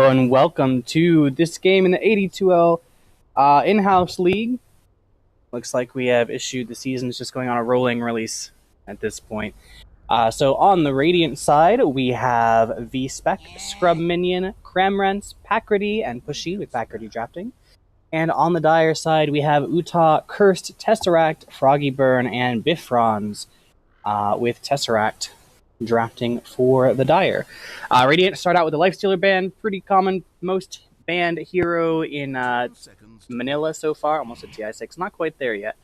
Hello and welcome to this game in the AD2L in-house league. Looks like we have issued the seasons just going on a rolling release at this point. So on the Radiant side, we have V-spec, SCRUBxMiNiON, Kramrence, Prakriti, and Pusheen with Prakriti drafting. And on the Dire side, we have Utah, Cursed, Tesseract, Froggy Burn, and Bifrons with Tesseract drafting for the Dire. Radiant start out with the Lifestealer band, pretty common, most banned hero in Manila so far, almost a TI6, not quite there yet.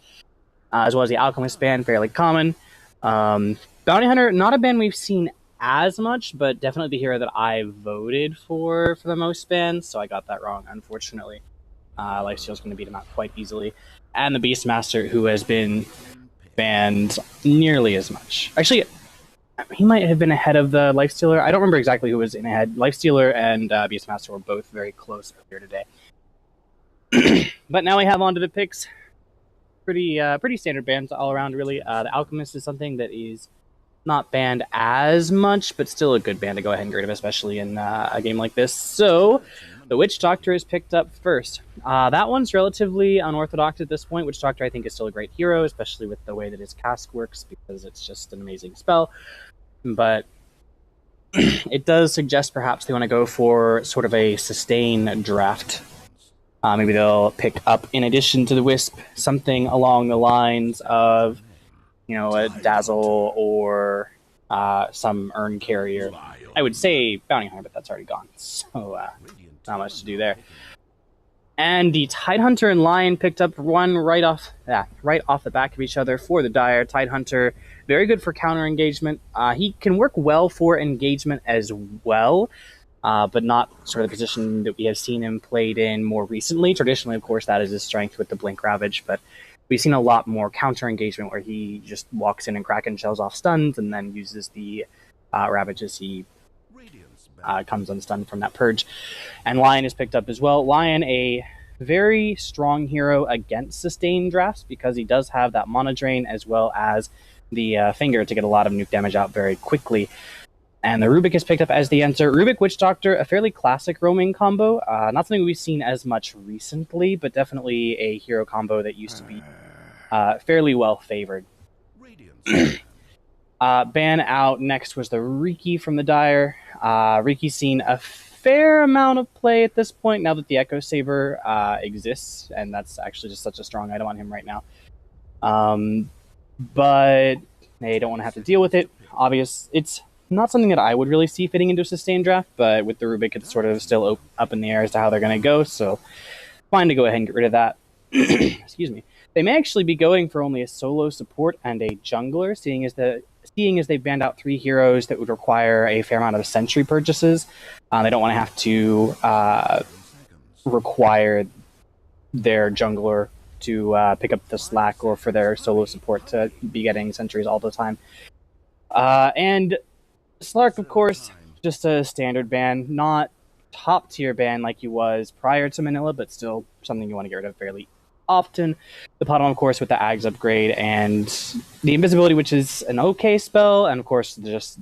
As well as the Alchemist band, fairly common. Bounty Hunter, not a band we've seen as much, but definitely the hero that I voted for the most bans, so I got that wrong, unfortunately. Lifesteal's going to beat him out quite easily. And the Beastmaster, who has been banned nearly as much. Actually, he might have been ahead of the Lifestealer. I don't remember exactly who was in ahead. Lifestealer and Beastmaster were both very close earlier today. But now we have on to the picks. Pretty standard bans all around, really. The Alchemist is something that is not banned as much, but still a good band to go ahead and get rid of, especially in a game like this. So the Witch Doctor is picked up first. That one's relatively unorthodox at this point. Witch Doctor, I think, is still a great hero, especially with the way that his cast works, because it's just an amazing spell. But it does suggest perhaps they want to go for sort of a sustain draft. Maybe they'll pick up, in addition to the Wisp, something along the lines of, you know, a Dazzle or some Urn Carrier. I would say Bounty Hunter, but that's already gone, so not much to do there. And the Tidehunter and Lion picked up one right off the back of each other for the Dire. Tidehunter, very good for counter engagement. He can work well for engagement as well, but not sort of the position that we have seen him played in more recently. Traditionally, of course, that is his strength with the Blink Ravage, but we've seen a lot more counter engagement where he just walks in and Kraken shells off stuns and then uses the Ravage as he comes unstunned from that purge. And Lion is picked up as well. Lion, a very strong hero against sustain drafts because he does have that mana drain as well as the finger to get a lot of nuke damage out very quickly. And the Rubik is picked up as the answer. Rubik Witch Doctor, a fairly classic roaming combo. Not something we've seen as much recently, but definitely a hero combo that used to be fairly well favored. Ban out next was the Riki from the Dire. Riki's seen a fair amount of play at this point now that the Echo Saber exists, and that's actually just such a strong item on him right now. But they don't want to have to deal with it. It's not something that I would really see fitting into a sustained draft, but with the Rubik, it's sort of still up in the air as to how they're going to go, so fine to go ahead and get rid of that. Excuse me. They may actually be going for only a solo support and a jungler, seeing as they've banned out 3 heroes that would require a fair amount of sentry purchases. They don't want to have to require their jungler to pick up the slack or for their solo support to be getting sentries all the time. And Slark, of course, just a standard ban, not top tier ban like he was prior to Manila, but still something you want to get rid of fairly often. The Potom, of course, with the Ags upgrade and the invisibility, which is an okay spell, and of course just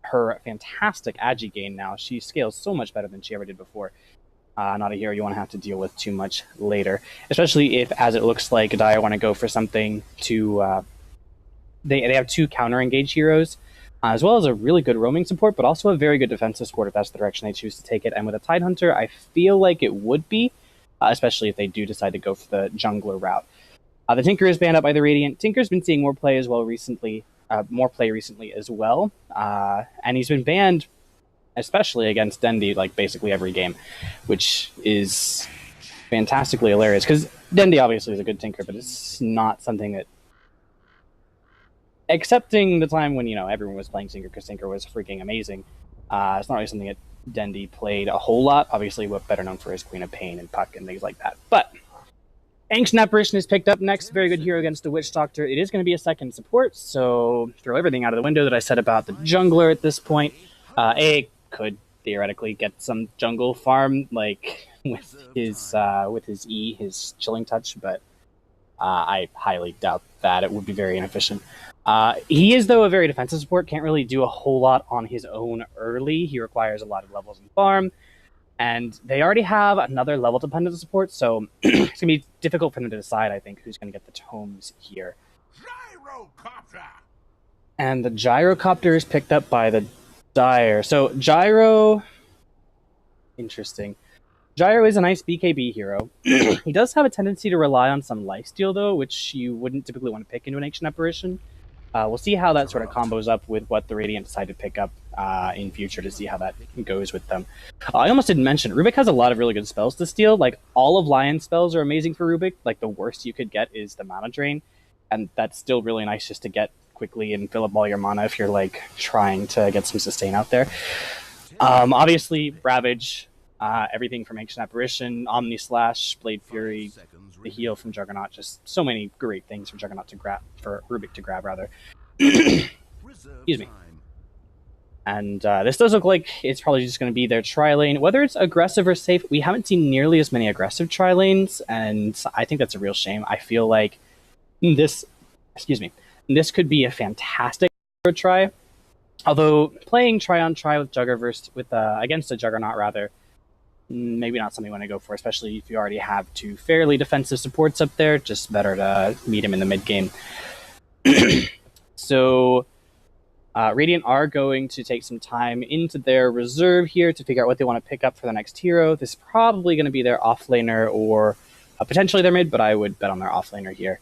her fantastic agi gain now. She scales so much better than she ever did before. Not a hero you want to have to deal with too much later, especially if, as it looks like, Dire want to go for something to they have 2 counter engage heroes, as well as a really good roaming support, but also a very good defensive support if that's the direction they choose to take it. And with a Tidehunter, I feel like it would be, especially if they do decide to go for the jungler route. The Tinker is banned out by the Radiant. Tinker's been seeing more play recently as well, and he's been banned, especially against Dendi, like basically every game, which is fantastically hilarious, because Dendi obviously is a good Tinker, but it's not something that, excepting the time when, you know, everyone was playing Tinker because Tinker was freaking amazing, it's not really something that Dendi played a whole lot. Obviously, better known for his Queen of Pain and Puck and things like that. But Ancient Apparition is picked up next. Very good hero against the Witch Doctor. It is going to be a second support, so throw everything out of the window that I said about the jungler at this point. Could theoretically get some jungle farm, like with his E, his Chilling Touch, but I highly doubt that. It would be very inefficient. He is, though, a very defensive support. Can't really do a whole lot on his own early. He requires a lot of levels in farm. And they already have another level dependent support, so it's going to be difficult for them to decide, I think, who's going to get the tomes here. Gyrocopter! And the Gyrocopter is picked up by the Dire. So Gyro... Interesting. Gyro is a nice BKB hero. He does have a tendency to rely on some lifesteal, though, which you wouldn't typically want to pick into an Ancient Apparition. We'll see how that sort of combos up with what the Radiant decide to pick up in future to see how that goes with them. I almost didn't mention, Rubik has a lot of really good spells to steal. Like, all of Lion's spells are amazing for Rubik. Like, the worst you could get is the Mana Drain, and that's still really nice just to get quickly and fill up all your mana if you're, like, trying to get some sustain out there. Obviously, Ravage, everything from Ancient Apparition, Omni Slash, Blade Fury, the heal from Juggernaut, just so many great things for Juggernaut to grab, for Rubik to grab, rather. Excuse me. And this does look like it's probably just going to be their tri-lane. Whether it's aggressive or safe, we haven't seen nearly as many aggressive tri-lanes, and I think that's a real shame. I feel like this could be a fantastic try. Although playing try-on-try with against a Juggernaut, rather, maybe not something you want to go for, especially if you already have two fairly defensive supports up there. Just better to meet him in the mid-game. So, Radiant are going to take some time into their reserve here to figure out what they want to pick up for the next hero. This is probably going to be their offlaner or potentially their mid, but I would bet on their offlaner here.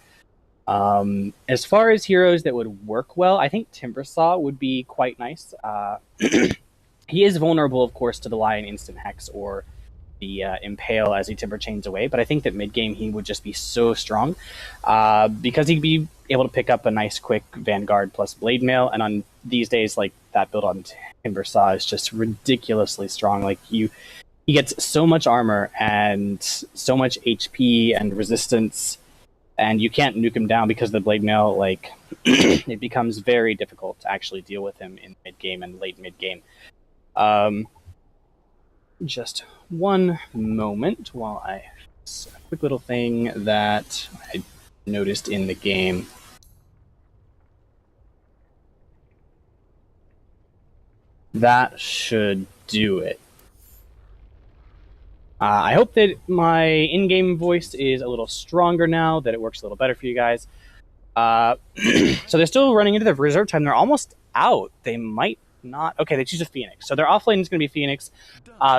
As far as heroes that would work well, I think Timbersaw would be quite nice. He is vulnerable, of course, to the Lion Instant Hex or the Impale as he Timber Chains away, but I think that mid-game he would just be so strong because he'd be able to pick up a nice quick Vanguard plus Blade Mail, and on these days, like, that build on Timbersaw is just ridiculously strong. Like, he gets so much armor and so much HP and resistance, and you can't nuke him down because of the Blade Mail. Like, it becomes very difficult to actually deal with him in mid-game and late mid-game. Just one moment while I a quick little thing that I noticed in the game. That should do it. I hope that my in-game voice is a little stronger now, that it works a little better for you guys. So they're still running into the reserve time. They're almost out. They might not. Okay, they choose a Phoenix. So their offlane is going to be Phoenix.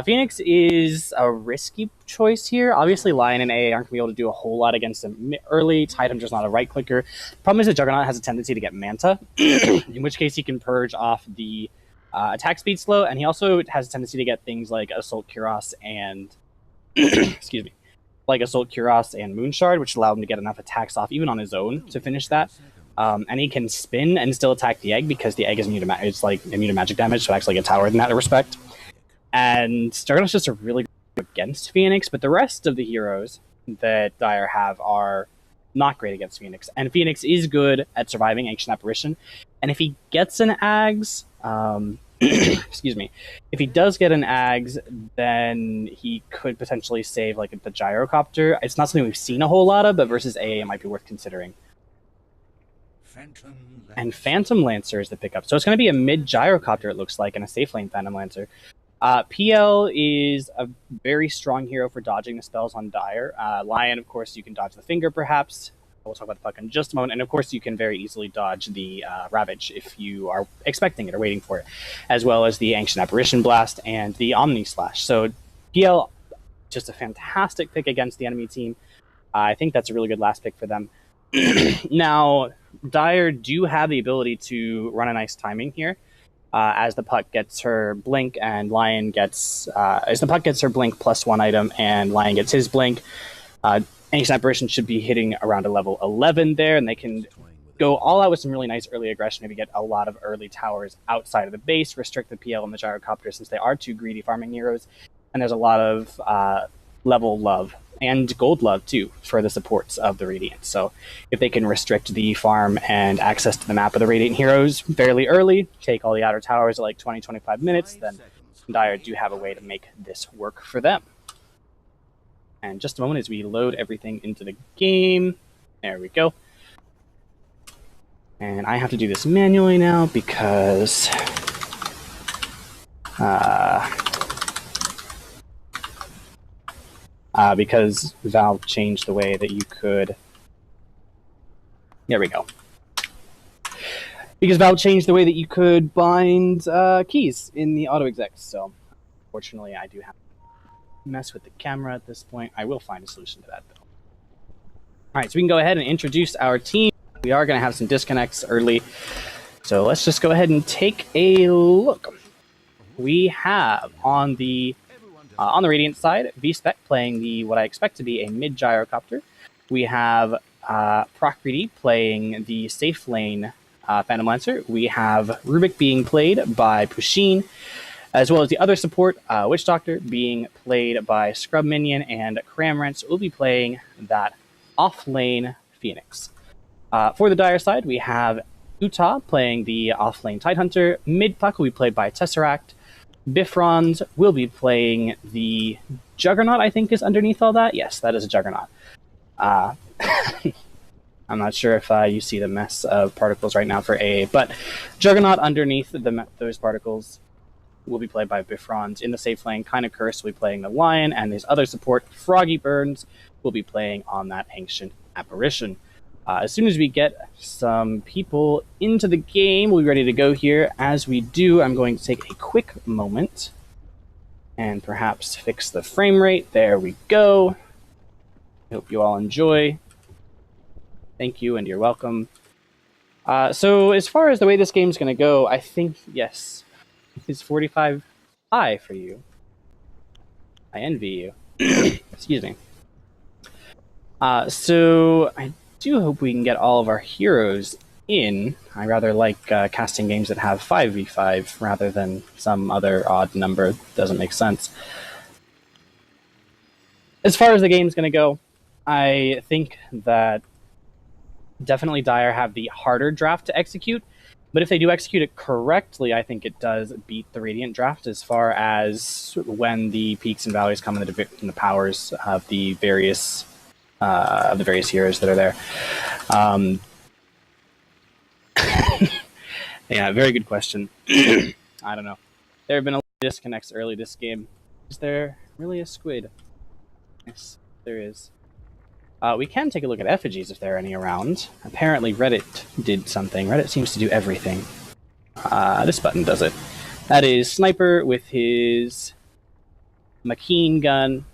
Phoenix is a risky choice here. Obviously, Lion and AA aren't going to be able to do a whole lot against him early. Tideham just not a right clicker. Problem is that Juggernaut has a tendency to get Manta, in which case he can purge off the attack speed slow, and he also has a tendency to get things like Assault Cuirass and excuse me, like Assault Cuirass and Moonshard, which allow him to get enough attacks off even on his own to finish that. And he can spin and still attack the egg because the egg is immune to magic damage, so actually like a tower in that respect. And Juggernaut's just a really good against Phoenix, but the rest of the heroes that Dire have are not great against Phoenix. And Phoenix is good at surviving Ancient Apparition. And if he gets an Ags, excuse me, if he does get an Ags, then he could potentially save like the Gyrocopter. It's not something we've seen a whole lot of, but versus AA it might be worth considering. And Phantom Lancer is the pickup. So it's going to be a mid Gyrocopter, it looks like, and a safe lane Phantom Lancer. PL is a very strong hero for dodging the spells on Dire. Lion, of course, you can dodge the finger, perhaps. We'll talk about the puck in just a moment. And of course, you can very easily dodge the Ravage if you are expecting it or waiting for it, as well as the Ancient Apparition Blast and the Omni Slash. So PL, just a fantastic pick against the enemy team. I think that's a really good last pick for them. Now, Dire do have the ability to run a nice timing here. As the puck gets her blink and Lion gets as the puck gets her blink plus one item and Lion gets his blink, Ancient Apparition should be hitting around a level 11 there, and they can go all out with some really nice early aggression, maybe get a lot of early towers outside of the base, restrict the PL and the Gyrocopter since they are two greedy farming heroes, and there's a lot of level love and gold love too for the supports of the Radiant. So if they can restrict the farm and access to the map of the Radiant heroes fairly early, take all the outer towers at like 20-25 minutes, then Dire do have a way to make this work for them. And just a moment as we load everything into the game. There we go. And I have to do this manually now because because Valve changed the way that you could... There we go. Because Valve changed the way that you could bind keys in the auto execs. So, unfortunately, I do have to mess with the camera at this point. I will find a solution to that, though. All right, so we can go ahead and introduce our team. We are going to have some disconnects early. So let's just go ahead and take a look. We have on the Radiant side, V-spec playing the what I expect to be a mid gyrocopter. We have Prakriti playing the safe lane Phantom Lancer. We have Rubik being played by Pusheen, as well as the other support, Witch Doctor, being played by SCRUBxMiNiON, and Kramrence will be playing that off-lane Phoenix. For the Dire side, we have Utah playing the off-lane Tidehunter. Mid-puck will be played by Tesseract. Bifrons will be playing the Juggernaut, I think is underneath all that. Yes, that is a Juggernaut. I'm not sure if you see the mess of particles right now for AA, but Juggernaut underneath those particles will be played by Bifrons. In the safe lane, Kind of Curse will be playing the Lion, and his other support, Froggy Burns, will be playing on that Ancient Apparition. As soon as we get some people into the game, we'll be ready to go here. As we do, I'm going to take a quick moment and perhaps fix the frame rate. There we go. I hope you all enjoy. Thank you, and you're welcome. So as far as the way this game's going to go, I think, yes, it's 45 high for you. I envy you. Excuse me. So I do hope we can get all of our heroes in. I rather like casting games that have 5v5 rather than some other odd number. Doesn't make sense. As far as the game's going to go, I think that definitely Dire have the harder draft to execute, but if they do execute it correctly, I think it does beat the Radiant draft as far as when the peaks and valleys come in the powers of the various heroes that are there. Yeah, very good question. I don't know. There have been a lot of disconnects early this game. Is there really a squid? Yes, there is. We can take a look at effigies if there are any around. Apparently Reddit did something. Reddit seems to do everything. This button does it. That is Sniper with his machine gun.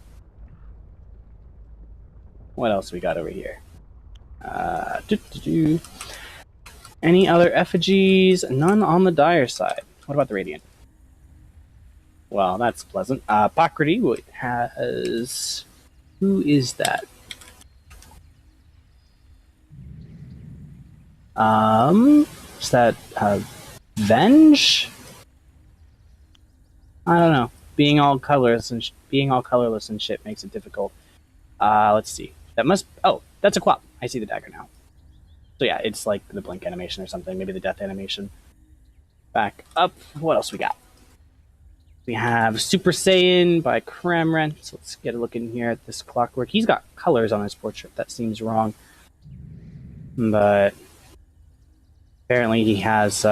What else we got over here? Any other effigies? None on the Dire side. What about the Radiant? Well, that's pleasant. Prakriti has... Who is that? Is that Venge? I don't know. Being all colorless and shit makes it difficult. Let's see. That must... Oh, that's a Quap. I see the dagger now. So yeah, it's like the blink animation or something. Maybe the death animation. Back up. What else we got? We have Super Saiyan by Kramrence. Let's get a look in here at this clockwork. He's got colors on his portrait. That seems wrong. But apparently he has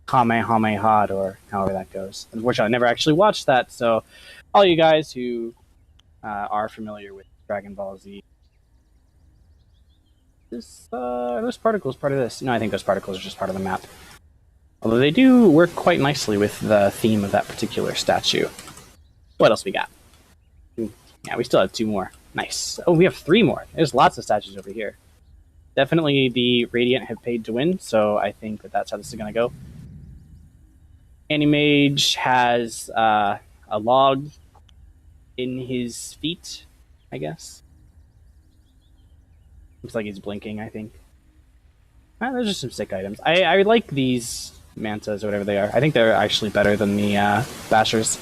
Kamehameha, or however that goes. Unfortunately, I never actually watched that, so all you guys who are familiar with Dragon Ball Z, are those particles part of this? No, I think those particles are just part of the map. Although they do work quite nicely with the theme of that particular statue. What else we got? Yeah, we still have 2 more. Nice. Oh, we have 3 more. There's lots of statues over here. Definitely the Radiant have paid to win, so I think that that's how this is going to go. Animage has a log in his feet, I guess. Looks like he's blinking, I think. Those are some sick items. I like these mantas, or whatever they are. I think they're actually better than the bashers.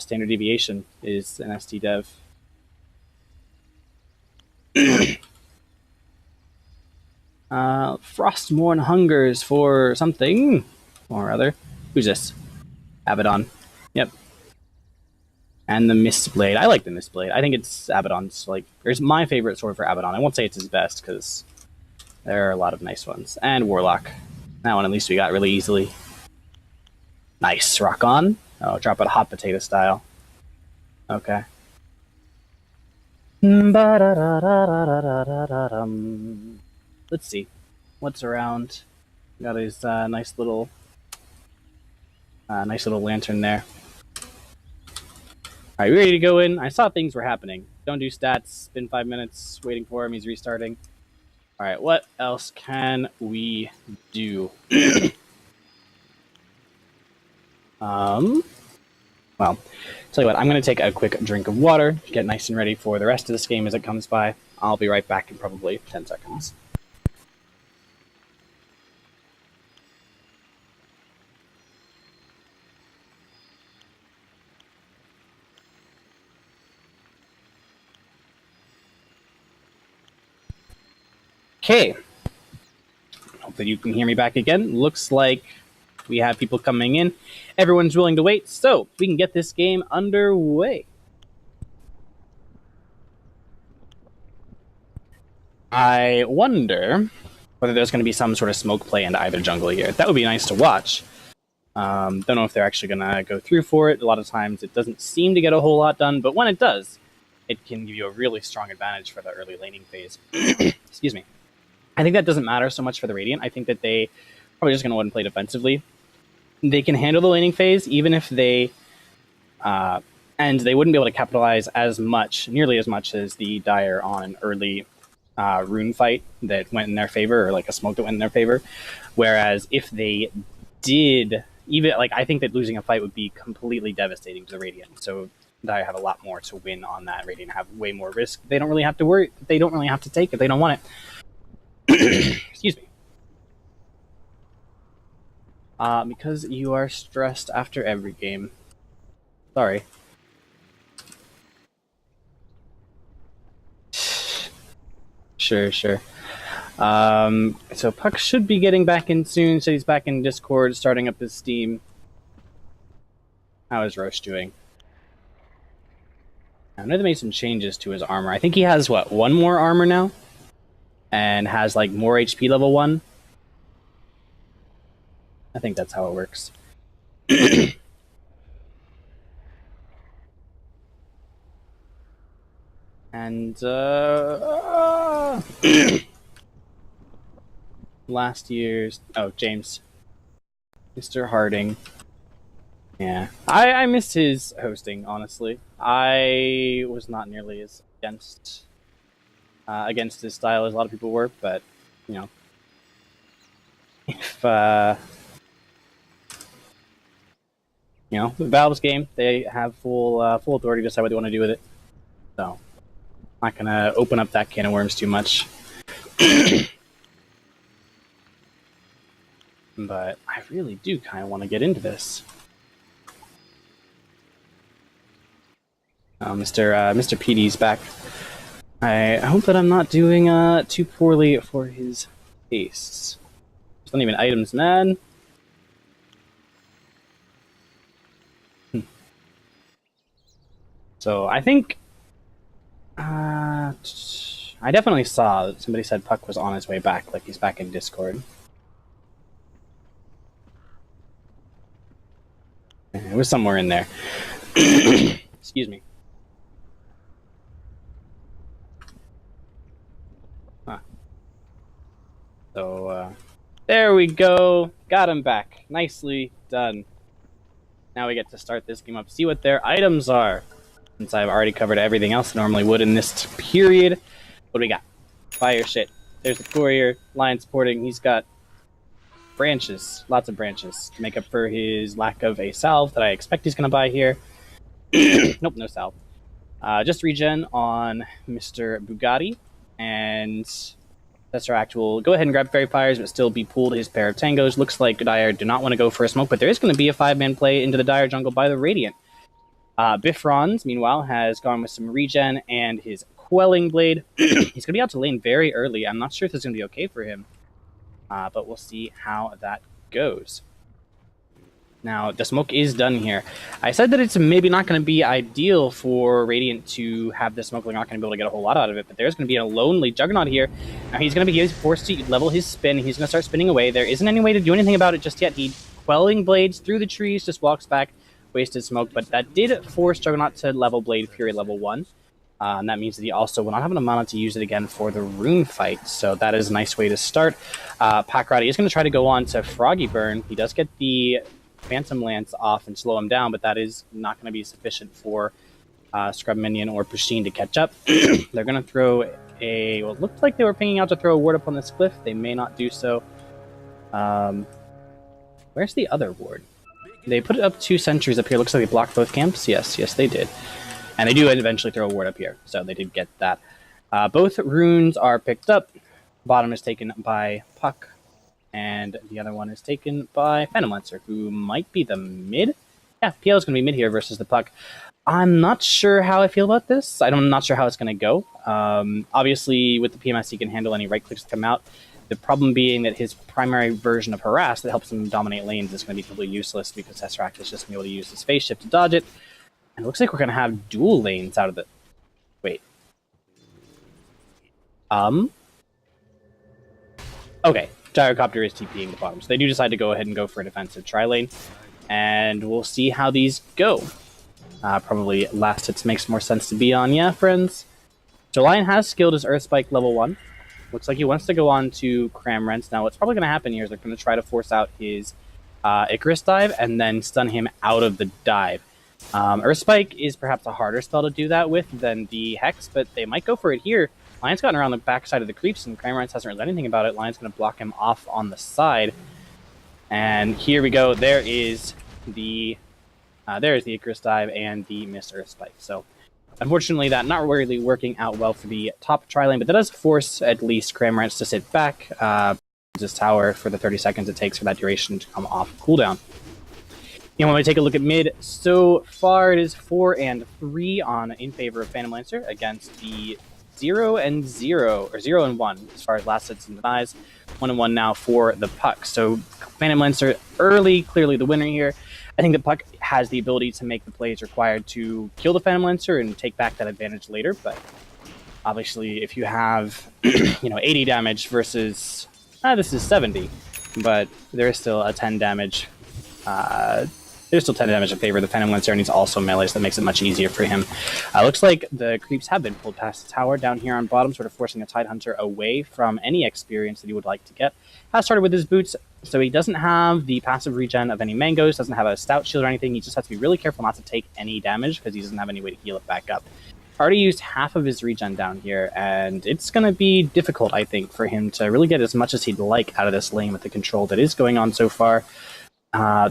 Standard deviation is an ST dev. Frostmourne hungers for something or other. Who's this? Abaddon. Yep. And the Mistblade. I like the Mistblade. I think it's Abaddon's, like, it's my favorite sword for Abaddon. I won't say it's his best, because there are a lot of nice ones. And Warlock. That one at least we got really easily. Nice. Rock on. Oh, drop it hot potato style. Okay. Let's see. What's around? Got his nice little lantern there. Alright, we ready to go in? I saw things were happening. Don't do stats. Been 5 minutes waiting for him. He's restarting. Alright, what else can we do? Well, tell you what, I'm going to take a quick drink of water, get nice and ready for the rest of this game as it comes by. I'll be right back in probably 10 seconds. Okay. Hope that you can hear me back again. Looks like we have people coming in. Everyone's willing to wait, so we can get this game underway. I wonder whether there's going to be some sort of smoke play into either jungle here. That would be nice to watch. Don't know if they're actually going to go through for it. A lot of times it doesn't seem to get a whole lot done, but when it does, it can give you a really strong advantage for the early laning phase. Excuse me. I think that doesn't matter so much for the Radiant. I think that they probably just going to go ahead and play defensively. They can handle the laning phase, even if they... and they wouldn't be able to capitalize as much, nearly as much as the Dire on an early rune fight that went in their favor, or like a smoke that went in their favor. Whereas if they did... even like I think that losing a fight would be completely devastating to the Radiant. So Dire have a lot more to win on that. Radiant have way more risk. They don't really have to worry. They don't really have to take if they don't want it. Excuse me. Because you are stressed after every game. Sorry. Sure. So Puck should be getting back in soon. So he's back in Discord, starting up his Steam. How is Roche doing? I know they made some changes to his armor. I think he has, what, one more armor now? And has, like, more HP level 1? I think that's how it works. And, last year's... Oh, James. Mr. Harding. Yeah. I missed his hosting, honestly. I was not nearly as against his style as a lot of people were, but, you know. If, you know, Valve's game, they have full authority to decide what they want to do with it. So, I'm not gonna open up that can of worms too much. But I really do kind of want to get into this. Mr. PD's back. I hope that I'm not doing too poorly for his tastes. There's not even items, man. So I think I definitely saw that somebody said Puck was on his way back, like he's back in Discord. It was somewhere in there. Excuse me. Huh. So, there we go. Got him back. Nicely done. Now we get to start this game up, see what their items are. Since I've already covered everything else I normally would in this period. What do we got? Fire shit. There's the courier. Lion supporting. He's got branches. Lots of branches to make up for his lack of a salve that I expect he's going to buy here. Nope, no salve. Just regen on Mr. Bugatti. And that's our actual... Go ahead and grab Fairy Fires, but still be pulled his pair of Tangos. Looks like Dire do not want to go for a smoke, but there is going to be a 5-man play into the Dire jungle by the Radiant. Bifrons, meanwhile, has gone with some regen and his Quelling Blade. He's going to be out to lane very early. I'm not sure if this is going to be okay for him. But we'll see how that goes. Now, the smoke is done here. I said that it's maybe not going to be ideal for Radiant to have the smoke. They're not going to be able to get a whole lot out of it, but there's going to be a lonely Juggernaut here. Now, he's going to be forced to level his spin. He's going to start spinning away. There isn't any way to do anything about it just yet. He Quelling Blades through the trees, just walks back, wasted smoke, but that did force Juggernaut to level Blade Fury level 1. And that means that he also will not have enough mana to use it again for the rune fight, so that is a nice way to start. Prakriti is going to try to go on to Froggy Burn. He does get the Phantom Lance off and slow him down, but that is not going to be sufficient for SCRUBxMiNiON or Pusheen to catch up. They're going to throw a... Well, it looked like they were pinging out to throw a ward up on this cliff. They may not do so. Where's the other ward? They put up 2 sentries up here. Looks like they blocked both camps. Yes, they did. And they do eventually throw a ward up here, so they did get that. Both runes are picked up. Bottom is taken by Puck, and the other one is taken by Phantom Lancer, who might be the mid? Yeah, PL is going to be mid here versus the Puck. I'm not sure how I feel about this. I'm not sure how it's going to go. Obviously, with the PMS, he can handle any right clicks that come out. The problem being that his primary version of Harass that helps him dominate lanes is going to be completely useless because Tesseract is just going to be able to use his phase shift to dodge it. And it looks like we're going to have dual lanes out of the... Wait. Okay, Gyrocopter is TPing the bottom, so they do decide to go ahead and go for a defensive tri-lane. And we'll see how these go. Probably last hits makes more sense to be on, yeah, friends? So Lion has skilled his Earth Spike level 1. Looks like he wants to go on to Kramrence. Now, what's probably going to happen here is they're going to try to force out his Icarus dive and then stun him out of the dive. Earth Spike is perhaps a harder spell to do that with than the Hex, but they might go for it here. Lion's gotten around the backside of the creeps, and Kramrence hasn't really done anything about it. Lion's going to block him off on the side. And here we go. There is the Icarus dive and the missed Earth Spike. So, unfortunately, that not really working out well for the top tri-lane, but that does force at least Kramrence to sit back, his tower for the 30 seconds it takes for that duration to come off cooldown. You know, when we take a look at mid, so far it is 4-3 in favor of Phantom Lancer against the 0-0, or 0-1 as far as last hits and denies. 1-1 now for the Puck. So Phantom Lancer early, clearly the winner here. I think the Puck has the ability to make the plays required to kill the Phantom Lancer and take back that advantage later, but obviously if you have 80 damage versus this is 70, but there is still a 10 damage. There's still 10 damage in favor of the Phantom Lancer, and he's also melee, so that makes it much easier for him. Looks like the creeps have been pulled past the tower down here on bottom, sort of forcing a Tidehunter away from any experience that he would like to get. Has started with his boots, so he doesn't have the passive regen of any mangoes, doesn't have a stout shield or anything. He just has to be really careful not to take any damage because he doesn't have any way to heal it back up. Already used half of his regen down here, and it's going to be difficult, I think, for him to really get as much as he'd like out of this lane with the control that is going on so far.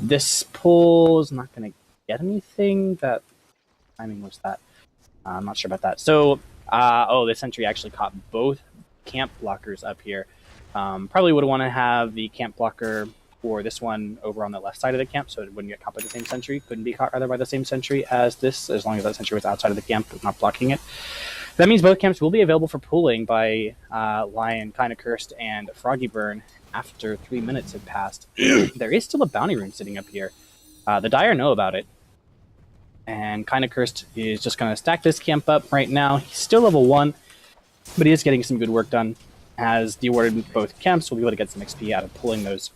This pull is not going to get anything. That timing was that. I'm not sure about that. So, the sentry actually caught both camp blockers up here. Probably would want to have the camp blocker for this one over on the left side of the camp, so it wouldn't get caught by the same sentry. Couldn't be caught rather by the same sentry as this, as long as that sentry was outside of the camp, not blocking it. That means both camps will be available for pulling by Lion, Kinda Cursed, and Froggy Burn after 3 minutes have passed. There is still a bounty rune sitting up here. The Dire know about it. And Kinda Cursed is just going to stack this camp up right now. He's still level 1, but he is getting some good work done. Has dewarded both camps, will be able to get some XP out of pulling those.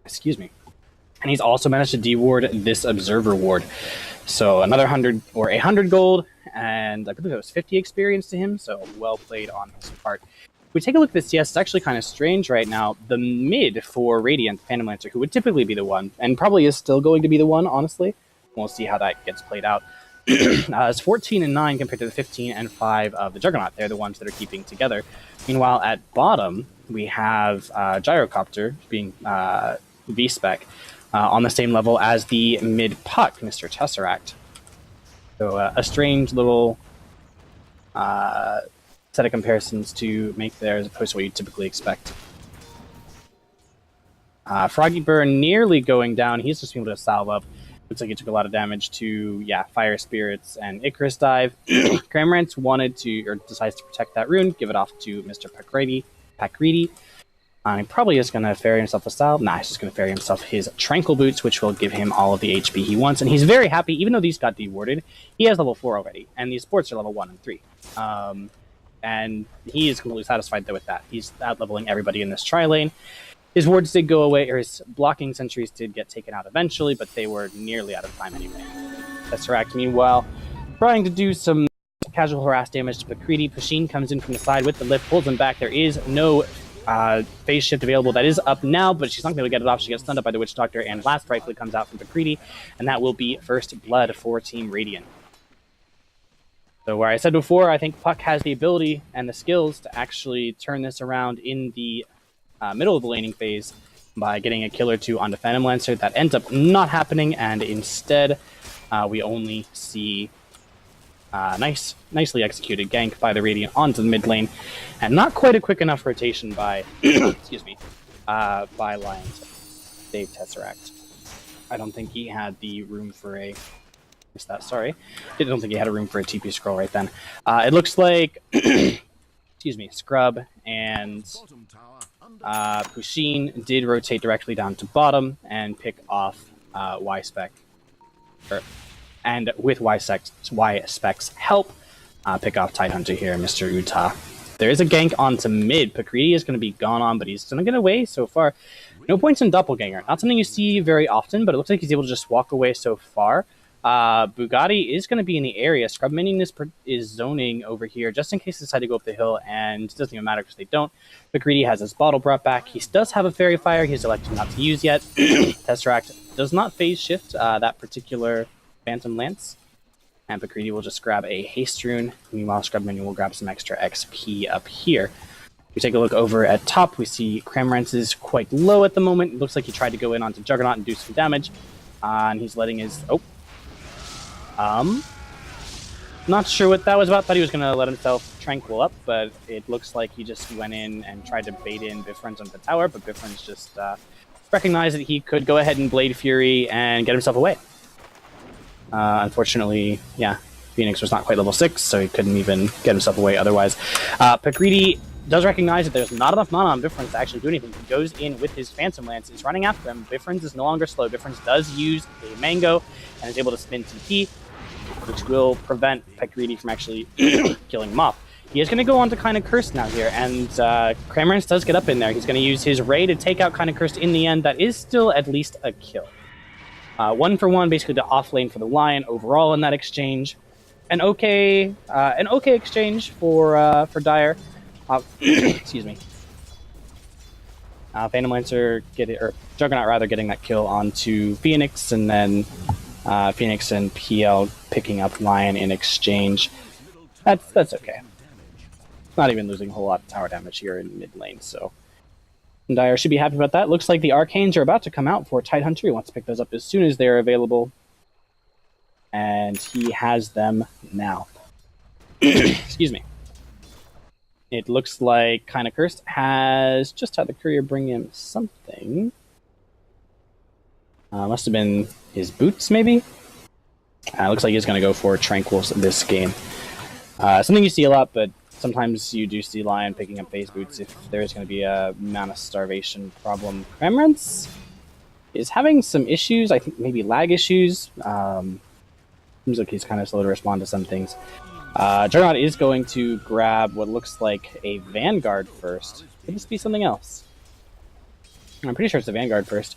Excuse me. And he's also managed to deward this Observer ward. So another 100 or 100 gold, and I believe it was 50 experience to him, so well played on his part. If we take a look at this CS, it's actually kind of strange right now. The mid for Radiant, Phantom Lancer, who would typically be the one, and probably is still going to be the one, honestly. We'll see how that gets played out. It's 14-9 compared to the 15-5 of the Juggernaut. They're the ones that are keeping together. Meanwhile, at bottom, we have Gyrocopter being V-spec on the same level as the mid Puck, Mr. Tesseract. So a strange little set of comparisons to make there as opposed to what you typically expect. Froggy Burn nearly going down. He's just been able to salve up. Looks like he took a lot of damage to, Fire Spirits and Icarus Dive. Kramrence wanted to, or decides to protect that rune, give it off to Mr. Prakriti. He probably is going to ferry himself a salve. Nah, he's just going to ferry himself his Tranquil Boots, which will give him all of the HP he wants. And he's very happy, even though these got dewarded, he has level 4 already, and these sports are level 1 and 3. And he is completely satisfied with that. He's out-leveling everybody in this tri-lane. His wards did go away, or his blocking sentries did get taken out eventually, but they were nearly out of time anyway. Tesseract, meanwhile, trying to do some casual harass damage to Prakriti. Pusheen comes in from the side with the lift, pulls him back. There is no phase shift available. That is up now, but she's not going to be able to get it off. She gets stunned up by the Witch Doctor, and last rightfully comes out from Prakriti, and that will be first blood for Team Radiant. So where I said before, I think Puck has the ability and the skills to actually turn this around in the middle of the laning phase by getting a kill or two onto Phantom Lancer. That ends up not happening, and instead we only see nicely executed gank by the Radiant onto the mid lane, and not quite a quick enough rotation by excuse me, by Lions to save Tesseract. I don't think he had the room for a sorry. I don't think he had a room for a TP scroll right then. It looks like excuse me, Scrub and Pusheen did rotate directly down to bottom and pick off V-spec. And with V-spec's help, pick off Tidehunter here, Mr. Uta. There is a gank onto mid. Prakriti is going to be gone on, but he's going to get away so far. No points in Doppelganger. Not something you see very often, but it looks like he's able to just walk away so far. Bugatti is going to be in the area. SCRUBxMiNiON is zoning over here just in case they decide to go up the hill, and it doesn't even matter because they don't. Prakriti has his bottle brought back. He does have a Fairy Fire he's elected not to use yet. Tesseract does not phase shift that particular Phantom Lance, and Prakriti will just grab a Haste Rune. Meanwhile, SCRUBxMiNiON will grab some extra XP up here. If we take a look over at top, we see Kramrence is quite low at the moment. It looks like he tried to go in onto Juggernaut and do some damage, and he's letting his... not sure what that was about. Thought he was going to let himself tranquil up, but it looks like he just went in and tried to bait in Bifrons onto the tower, but Bifrons just recognized that he could go ahead and Blade Fury and get himself away. Unfortunately, yeah, Phoenix was not quite level 6, so he couldn't even get himself away otherwise. Prakriti does recognize that there's not enough mana on Bifrons to actually do anything. He goes in with his Phantom Lance, is running after them. Bifrons is no longer slow. Bifrons does use a Mango and is able to spin TP, which will prevent Prakriti from actually killing him off. He is going to go on to Kind of Cursed now here, and Kramrence does get up in there. He's going to use his Ray to take out Kind of Cursed in the end. That is still at least a kill. 1-for-1, basically the off lane for the Lion overall in that exchange. An okay exchange for Dire. Excuse me. Phantom Lancer Juggernaut rather getting that kill onto Phoenix, and then Phoenix and PL picking up Lion in exchange. That's okay. Not even losing a whole lot of tower damage here in mid lane, so Dire should be happy about that. Looks like the Arcanes are about to come out for Tidehunter. He wants to pick those up as soon as they're available, and he has them now. Excuse me. It looks like Kind of Cursed has just had the courier bring him something. Must have been his boots, maybe? Looks like he's going to go for Tranquils this game. Something you see a lot, but sometimes you do see Lion picking up phase boots if there is going to be a mana starvation problem. Kramrence is having some issues, I think maybe lag issues. Seems like he's kind of slow to respond to some things. Juggernaut is going to grab what looks like a Vanguard first. Could this be something else? I'm pretty sure it's a Vanguard first.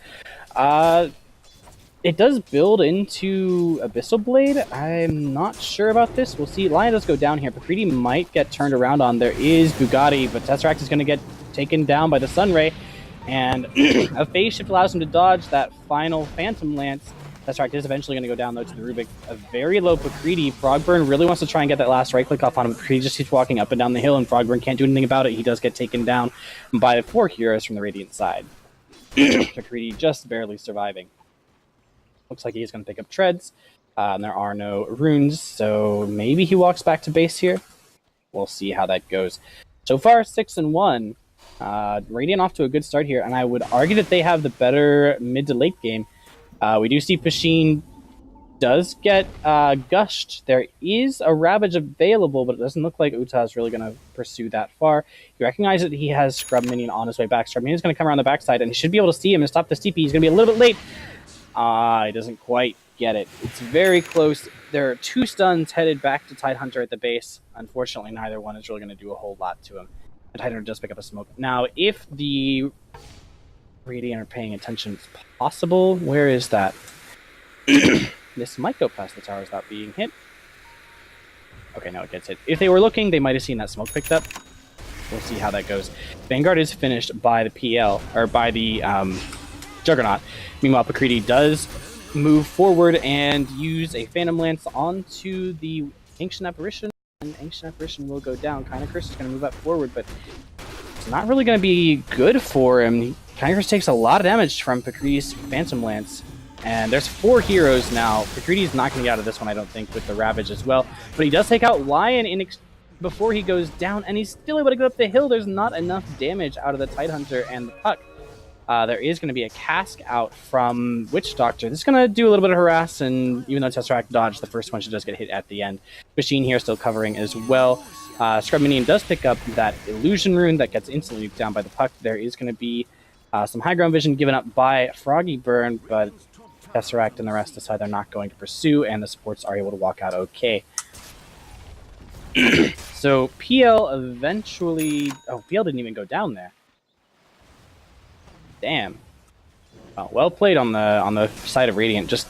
It does build into Abyssal Blade. I'm not sure about this. We'll see. Lion does go down here. Prakriti might get turned around on. There is Bugatti, but Tesseract is going to get taken down by the Sunray. And a phase shift allows him to dodge that final Phantom Lance. Tesseract is eventually going to go down, though, to the Rubik. A very low Prakriti. Frogburn really wants to try and get that last right-click off on him. Prakriti just keeps walking up and down the hill, and Frogburn can't do anything about it. He does get taken down by 4 heroes from the Radiant side. Prakriti just barely surviving. Looks like he's going to pick up treads. There are no runes, so maybe he walks back to base here. We'll see how that goes. So far, 6-1. Radiant off to a good start here, and I would argue that they have the better mid to late game. We do see Pusheen does get gushed. There is a Ravage available, but it doesn't look like Uta is really going to pursue that far. You recognize that he has SCRUBxMiNiON on his way back. SCRUBxMiNiON is going to come around the backside, and he should be able to see him and stop the TP. He's going to be a little bit late. He doesn't quite get it. It's very close. There are 2 stuns headed back to Tidehunter at the base. Unfortunately, neither one is really going to do a whole lot to him. And Tidehunter does pick up a smoke. Now, if the Radiant are paying attention as possible. Where is that? This might go past the tower without being hit. Okay, no, it gets hit. If they were looking, they might have seen that smoke picked up. We'll see how that goes. Vanguard is finished by the PL, or by the Juggernaut. Meanwhile, Prakriti does move forward and use a Phantom Lance onto the Ancient Apparition, and Ancient Apparition will go down. Kind of Curse is going to move up forward, but it's not really going to be good for him. Kind of Curse takes a lot of damage from Prakriti's Phantom Lance. And there's 4 heroes now. Prakriti's not going to get out of this one, I don't think, with the Ravage as well. But he does take out Lion before he goes down, and he's still able to get up the hill. There's not enough damage out of the Tidehunter and the Puck. There is going to be a cask out from Witch Doctor. This is going to do a little bit of harass, and even though Tesseract dodged the first one, she does get hit at the end. Pusheen here still covering as well. SCRUBminion does pick up that Illusion Rune that gets instantly nuked down by the Puck. There is going to be some high ground vision given up by Froggy Burn, but Tesseract and the rest decide they're not going to pursue, and the supports are able to walk out okay. So PL eventually... Oh, PL didn't even go down there. Damn. Well played on the side of Radiant. Just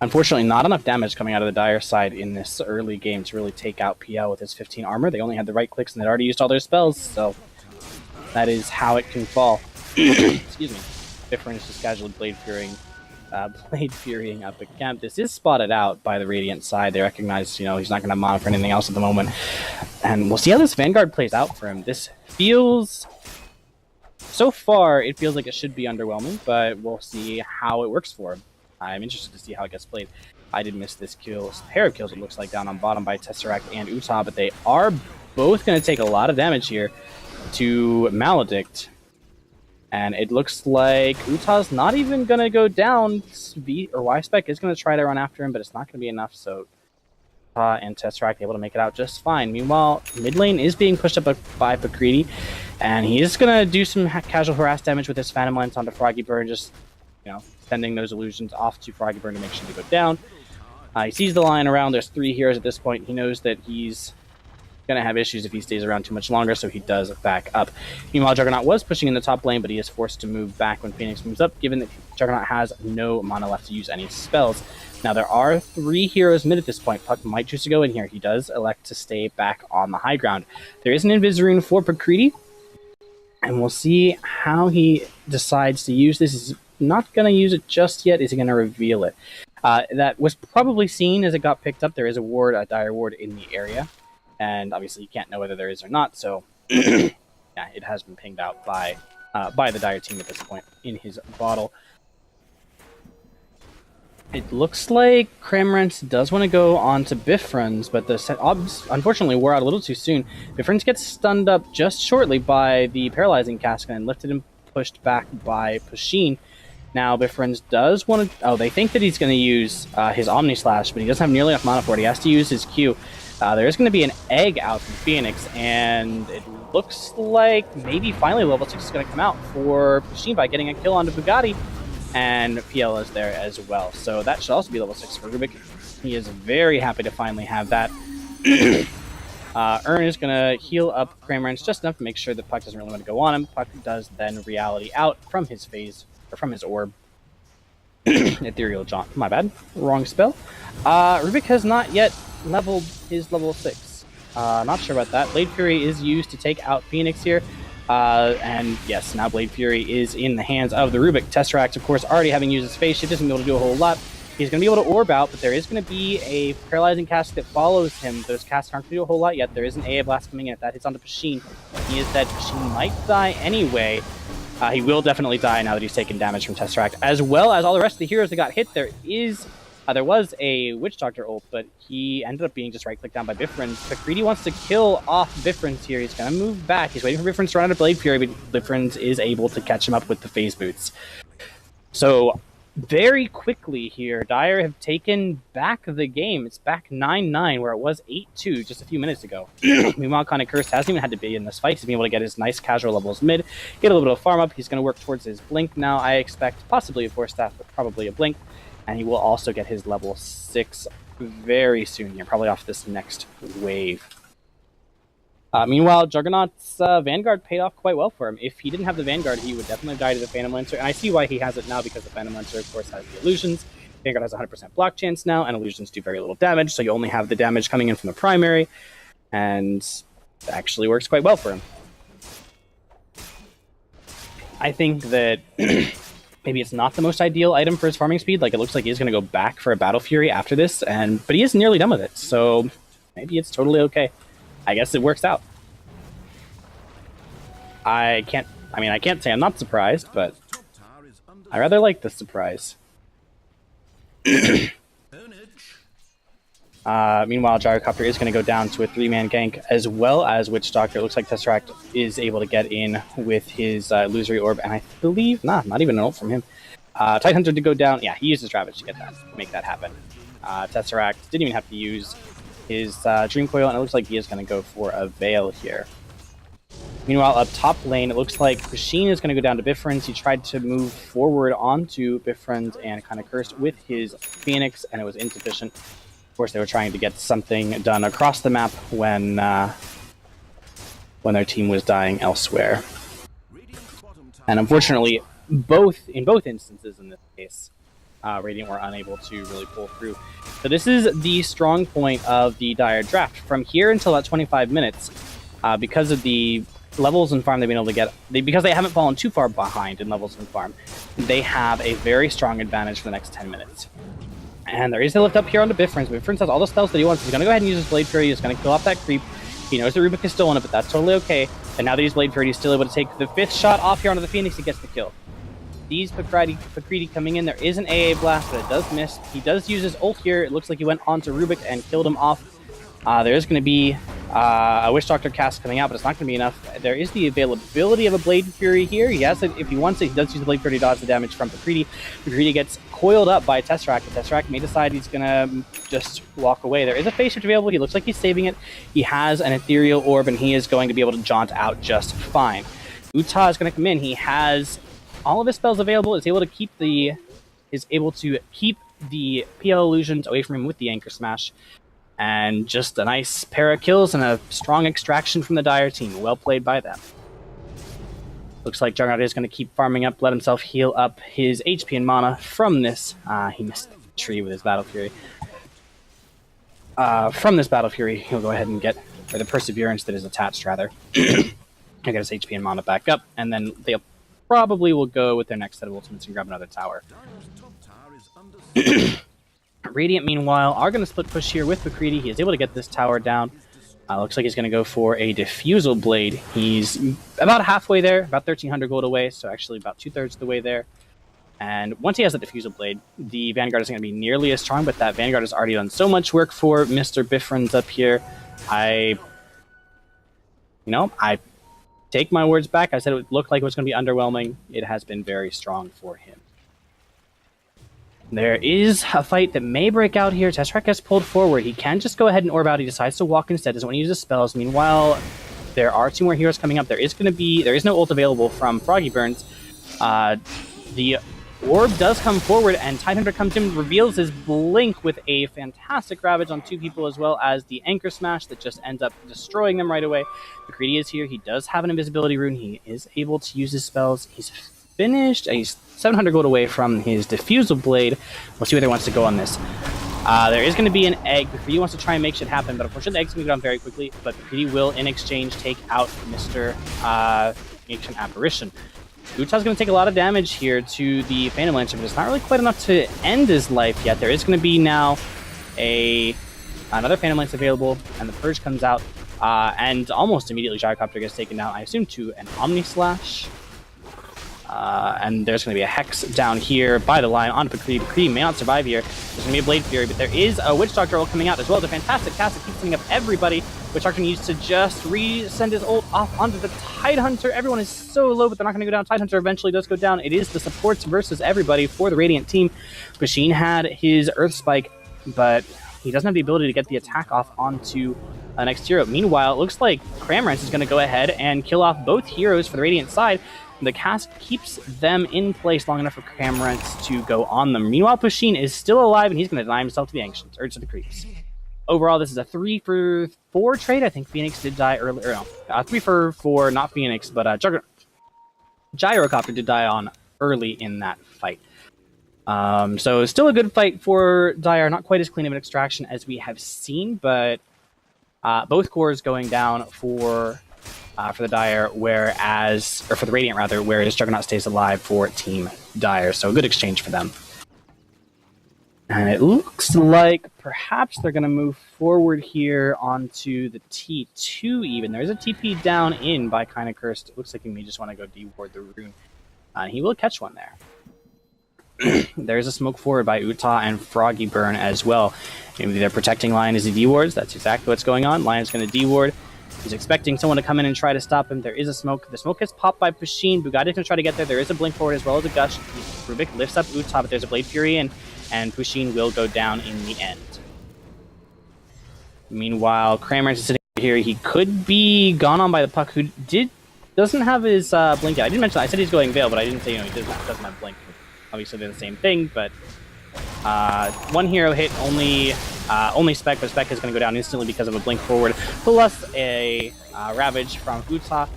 unfortunately not enough damage coming out of the Dire side in this early game to really take out PL with his 15 armor. They only had the right clicks and they'd already used all their spells, so that is how it can fall. Excuse me. Difference just casually Blade Furying up at camp. This is spotted out by the Radiant side. They recognize, he's not going to have mana for anything else at the moment. And we'll see how this Vanguard plays out for him. This feels... So far, it feels like it should be underwhelming, but we'll see how it works for him. I'm interested to see how it gets played. I did miss this kill. Pair of kills, it looks like, down on bottom by Tesseract and Utah, but they are both going to take a lot of damage here to Maledict. And it looks like Utah's not even going to go down. V or Y-spec is going to try to run after him, but it's not going to be enough, so Utah and Tesseract able to make it out just fine. Meanwhile, mid lane is being pushed up by Prakriti, and he's going to do some casual harass damage with his Phantom Lance onto Froggy Burn, just, sending those illusions off to Froggy Burn to make sure they go down. He sees the line around. There's 3 heroes at this point. He knows that he's going to have issues if he stays around too much longer, so he does back up. Meanwhile, Juggernaut was pushing in the top lane, but he is forced to move back when Phoenix moves up, given that Juggernaut has no mana left to use any spells. Now, there are 3 heroes mid at this point. Puck might choose to go in here. He does elect to stay back on the high ground. There is an Invis Rune for Prakriti, and we'll see how he decides to use this. He's not going to use it just yet. Is he going to reveal it? That was probably seen as it got picked up. There is a Dire Ward in the area. And obviously you can't know whether there is or not, so yeah, it has been pinged out by the Dire team at this point in his bottle. It looks like Kramrence does want to go on to Bifrons, but the set obs unfortunately wore out a little too soon. Bifrons gets stunned up just shortly by the Paralyzing Cask and lifted and pushed back by Pusheen. Now Bifrons does want to... Oh, they think that he's going to use his Omni Slash, but he doesn't have nearly enough mana for it. He has to use his Q. There is going to be an egg out from Phoenix, and it looks like maybe finally level 6 is going to come out for Pusheen by getting a kill onto Bugatti, and PL is there as well. So that should also be level 6 for Rubik. He is very happy to finally have that. Ern is going to heal up Kramrence just enough to make sure that Puck doesn't really want to go on him. Puck does then Reality out from his phase, or from his orb. Ethereal Jaunt. My bad. Wrong spell. Rubik has not yet leveled his level 6. Not sure about that. Blade Fury is used to take out Phoenix here. And yes, now Blade Fury is in the hands of the Rubik. Tesseract, of course, already having used his phase shift, isn't able to do a whole lot. He's going to be able to orb out, but there is going to be a Paralyzing Cask that follows him. Those casts aren't going to do a whole lot yet. There is an AA Blast coming in. If that hits onto Pusheen, he is dead. Pusheen might die anyway. He will definitely die now that he's taken damage from Tesseract, as well as all the rest of the heroes that got hit. There was a Witch Doctor ult, but he ended up being just right-clicked down by Bifrons. Prakriti wants to kill off Bifrons here. He's going to move back. He's waiting for Bifrons to run out of Blade Fury, but Bifrons is able to catch him up with the phase boots. So very quickly here, Dire have taken back the game. It's back 9-9, where it was 8-2 just a few minutes ago. Meanwhile, Kind Curse hasn't even had to be in this fight. He's been able to get his nice casual levels mid, get a little bit of farm up. He's going to work towards his Blink now. I expect possibly a Force Staff, but probably a Blink. And he will also get his level 6 very soon here, probably off this next wave. Meanwhile, Juggernaut's Vanguard paid off quite well for him. If he didn't have the Vanguard, he would definitely die to the Phantom Lancer, and I see why he has it now, because the Phantom Lancer, of course, has the illusions. Vanguard has 100% block chance now, and illusions do very little damage, so you only have the damage coming in from the primary, and it actually works quite well for him. I think that maybe it's not the most ideal item for his farming speed. Like, it looks like he's going to go back for a Battle Fury after this, but he is nearly done with it, so maybe it's totally okay. I guess it works out. I can't say I'm not surprised, but I rather like this surprise. Meanwhile, Gyrocopter is going to go down to a 3-man gank, as well as Witch Doctor. It looks like Tesseract is able to get in with his Illusory Orb, and I believe, not even an ult from him. Tidehunter to go down. Yeah, he uses Ravage to make that happen. Tesseract didn't even have to use his Dream Coil, and it looks like he is going to go for a Veil here. Meanwhile, up top lane, it looks like Pusheen is going to go down to Bifrons. He tried to move forward onto Bifrons and kind of cursed with his Phoenix, and it was insufficient. Of course, they were trying to get something done across the map when their team was dying elsewhere. And unfortunately, in both instances in this case, Radiant were unable to really pull through. So this is the strong point of the Dire draft. From here until about 25 minutes, because of the levels and farm they've been able to get, because they haven't fallen too far behind in levels and farm, they have a very strong advantage for the next 10 minutes. And there is a lift up here onto Bifrons. Bifrons has all the spells that he wants. He's going to go ahead and use his Blade Fury. He's going to kill off that creep. He knows the Rubik is still on it, but that's totally okay. And now that he's Blade Fury, he's still able to take the 5th shot off here onto the Phoenix. He gets the kill. These Prakriti coming in. There is an AA blast, but it does miss. He does use his ult here. It looks like he went onto Rubik and killed him off. There is going to be a Witch Doctor cast coming out, but it's not going to be enough. There is the availability of a Blade Fury here. He has it if he wants it. He does use the Blade Fury to dodge the damage from Prakriti. Prakriti gets coiled up by Tesseract. Tesseract may decide he's going to just walk away. There is a Phase Shift available. He looks like he's saving it. He has an Ethereal Orb, and he is going to be able to jaunt out just fine. Utah is going to come in. He has all of his spells available. Is able to keep the PL illusions away from him with the Anchor Smash. And just a nice pair of kills and a strong extraction from the Dire team. Well played by them. Looks like Juggernaut is going to keep farming up, let himself heal up his HP and mana from this. He missed the tree with his Battle Fury. From this Battle Fury, he'll go ahead and get, or the Perseverance that is attached, rather. He'll get his HP and mana back up, and then they'll probably will go with their next set of ultimates and grab another tower. Radiant, meanwhile, are going to split push here with Prakriti. He is able to get this tower down. Looks like he's going to go for a Diffusal Blade. He's about halfway there, about 1,300 gold away, so actually about 2/3 of the way there. And once he has the Diffusal Blade, the Vanguard isn't going to be nearly as strong, but that Vanguard has already done so much work for Mr. Bifrons up here. I take my words back. I said it looked like it was going to be underwhelming. It has been very strong for him. There is a fight that may break out here. Tesseract gets pulled forward. He can just go ahead and orb out. He decides to walk instead. Doesn't want to use his spells. Meanwhile, there are 2 more heroes coming up. There is no ult available from Froggy Burns. The orb does come forward, and Tidehunter comes in, reveals his blink with a fantastic Ravage on 2 people, as well as the Anchor Smash that just ends up destroying them right away. Prakriti is here. He does have an invisibility rune. He is able to use his spells. He's finished. He's 700 gold away from his Diffusal Blade. We'll see where he wants to go on this. There is going to be an egg. Prakriti wants to try and make shit happen, but unfortunately the egg's going to go down very quickly. But Prakriti will, in exchange, take out Mr. Ancient Apparition. Utah's going to take a lot of damage here to the Phantom Lancer, but it's not really quite enough to end his life yet. There is going to be now another Phantom Lance available, and the Purge comes out, and almost immediately Gyrocopter gets taken down, I assume, to an Omni Slash. And there's going to be a Hex down here by the line on Prakriti. Prakriti may not survive here. There's going to be a Blade Fury, but there is a Witch Doctor ult coming out as well. The fantastic cast that keeps coming up everybody. Witch Doctor needs to just resend his ult off onto the Tidehunter. Everyone is so low, but they're not going to go down. Tidehunter eventually does go down. It is the supports versus everybody for the Radiant team. Pusheen had his Earth Spike, but he doesn't have the ability to get the attack off onto the next hero. Meanwhile, it looks like Kramrence is going to go ahead and kill off both heroes for the Radiant side. The cast keeps them in place long enough for Kramrence to go on them. Meanwhile, Pusheen is still alive, and he's going to deny himself to the Ancients, or to the Creeps. overall, this is a 3-for-4 trade. I think Phoenix did die earlier. No, 3-for-4, not Phoenix, but Gyrocopter did die on early in that fight. So still a good fight for Dire. Not quite as clean of an extraction as we have seen, but both cores going down for the Dire, or for the Radiant rather, whereas Juggernaut stays alive for Team Dire. So a good exchange for them. And it looks like perhaps they're going to move forward here onto the T2 even. There's a TP down in by Kinda Cursed. It looks like he may just want to go deward the rune. He will catch one there. There's a smoke forward by Utah and Froggy Burn as well. Maybe they're protecting Lion as he dewards. That's exactly what's going on. Lion's going to deward. He's expecting someone to come in and try to stop him. There is a smoke. The smoke gets popped by Pusheen. Bugatti's going to try to get there. There is a blink forward as well as a gush. Rubik lifts up Utah, but there's a Blade Fury and Pusheen will go down in the end. Meanwhile, Kramrence is sitting here. He could be gone on by the Puck, who doesn't have his blink yet. I didn't mention that. I said he's going Veil, but I didn't say he doesn't have blink. Obviously, they're the same thing, but one hero hit only Spec, but Spec is going to go down instantly because of a blink forward, plus a Ravage from Utah,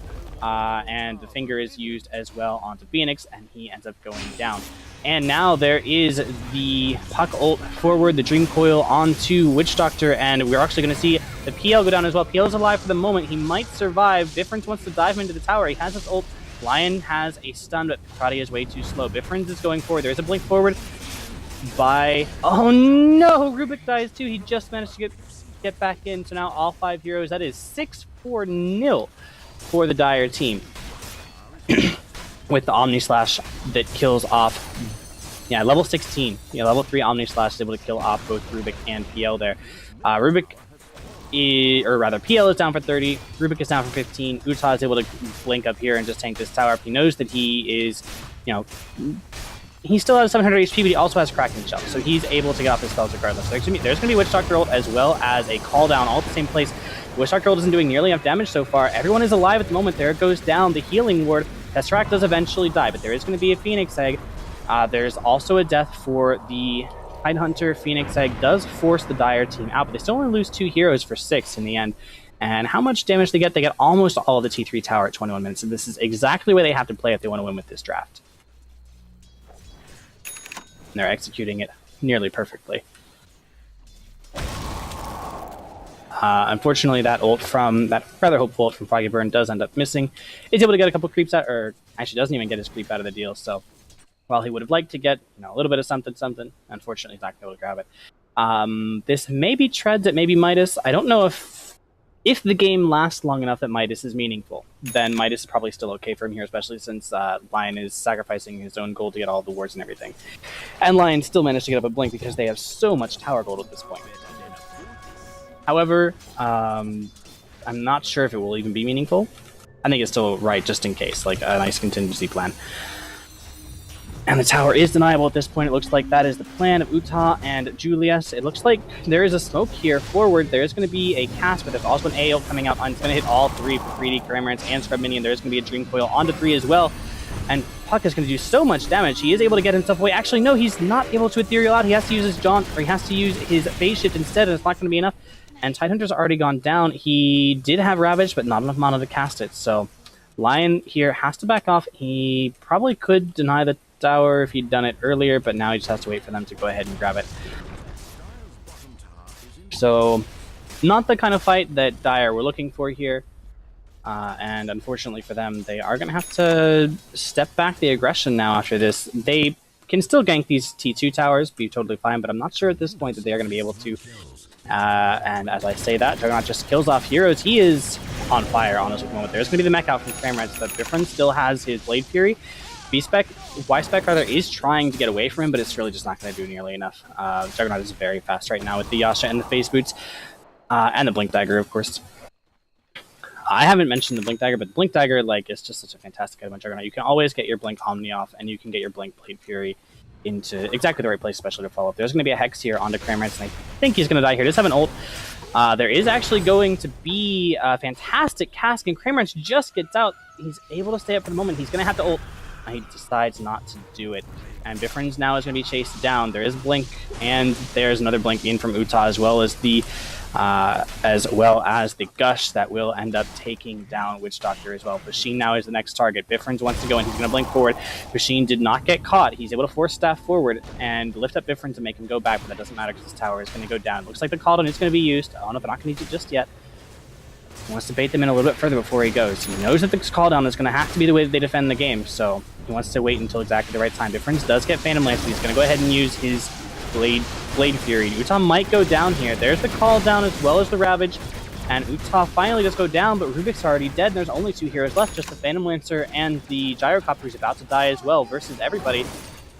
and the finger is used as well onto Phoenix, and he ends up going down. And now there is the Puck ult forward, the Dream Coil onto Witch Doctor, and we're actually going to see the PL go down as well. PL is alive for the moment. He might survive. Difference wants to dive into the tower. He has his ult. Lion has a stun, but Prakriti is way too slow. Bifrons is going forward. There's a blink forward by... Oh no! Rubik dies too. He just managed to get back in. So now all 5 heroes. That is 6-4-0 for the Dire team. With the Omni Slash that kills off... Yeah, level 16. Yeah, level 3 Omni Slash is able to kill off both Rubik and PL there. Rubik... PL is down for 30, Rubik is down for 15, Utah is able to blink up here and just tank this tower up. He knows that he is, he still has 700 HP, but he also has Kraken Shell, so he's able to get off his spells regardless. There's going to be Witch Doctor ult as well as a call down all at the same place. Witch Doctor ult isn't doing nearly enough damage so far. Everyone is alive at the moment. There it goes down. The healing ward. Tesseract does eventually die, but there is going to be a Phoenix Egg. There's also a death for the Tidehunter. Phoenix Egg does force the Dire team out, but they still only lose 2 heroes for 6 in the end. And how much damage they get? They get almost all of the T3 tower at 21 minutes, and this is exactly where they have to play if they want to win with this draft. And they're executing it nearly perfectly. Unfortunately, that rather hopeful ult from Froggy Burn does end up missing. He's able to get a couple creeps out, or actually doesn't even get his creep out of the deal, so while he would have liked to get a little bit of something, unfortunately he's not going to be able to grab it. This maybe treads at maybe Midas. I don't know if the game lasts long enough that Midas is meaningful. Then Midas is probably still okay for him here, especially since Lion is sacrificing his own gold to get all the wards and everything. And Lion still managed to get up a blink because they have so much tower gold at this point. However, I'm not sure if it will even be meaningful. I think it's still right just in case, like a nice contingency plan. And the tower is deniable at this point. It looks like that is the plan of Utah and Julius. It looks like there is a smoke here forward. There is going to be a cast, but there's also an AO coming out. It's going to hit all 3 Prakriti, Kramrence, and SCRUBxMiNiON. There is going to be a Dream Coil onto 3 as well. And Puck is going to do so much damage. He is able to get himself away. Actually, no, he's not able to Ethereal out. He has to use his Jaunt, or he has to use his Phase Shift instead, and it's not going to be enough. And Tidehunter's already gone down. He did have Ravage, but not enough mana to cast it. So Lion here has to back off. He probably could deny the tower if he'd done it earlier, but now he just has to wait for them to go ahead and grab it. So not the kind of fight that Dire were looking for here, and unfortunately for them, they are going to have to step back the aggression now after this. They can still gank these T2 towers, be totally fine, but I'm not sure at this point that they are going to be able to. And as I say that, Juggernaut just kills off heroes. He is on fire, honestly, at the moment. There's going to be the mech out from Kramrence, but Bifron still has his Blade Fury. V-spec, Y-spec rather, is trying to get away from him, but it's really just not going to do nearly enough. Juggernaut is very fast right now with the Yasha and the Phase Boots, and the Blink Dagger, of course. I haven't mentioned the Blink Dagger, but the Blink Dagger, is just such a fantastic item on Juggernaut. You can always get your Blink Omni off, and you can get your Blink Blade Fury into exactly the right place, especially to follow up. There's going to be a Hex here onto Kramrence, and I think he's going to die here. Does have an ult. There is actually going to be a fantastic cast, and Kramrence just gets out. He's able to stay up for the moment. He's going to have to ult. He decides not to do it. And Bifrons now is going to be chased down. There is Blink, and there's another Blink in from Utah, as well as the as well as the Gush that will end up taking down Witch Doctor as well. Pusheen now is the next target. Bifrons wants to go in. He's going to blink forward. Pusheen did not get caught. He's able to force Staff forward and lift up Bifrons and make him go back, but that doesn't matter because his tower is going to go down. Looks like the call-down is going to be used. I don't know if they're not going to use it just yet. He wants to bait them in a little bit further before he goes. He knows that the call-down is going to have to be the way that they defend the game, so he wants to wait until exactly the right time. Bifrons does get Phantom Lance, but he's going to go ahead and use his Blade Fury. Utah might go down here. There's the call down as well as the Ravage, and Utah finally does go down, but Rubik's already dead, and there's only 2 heroes left, just the Phantom Lancer and the Gyrocopter, who's about to die as well, versus everybody.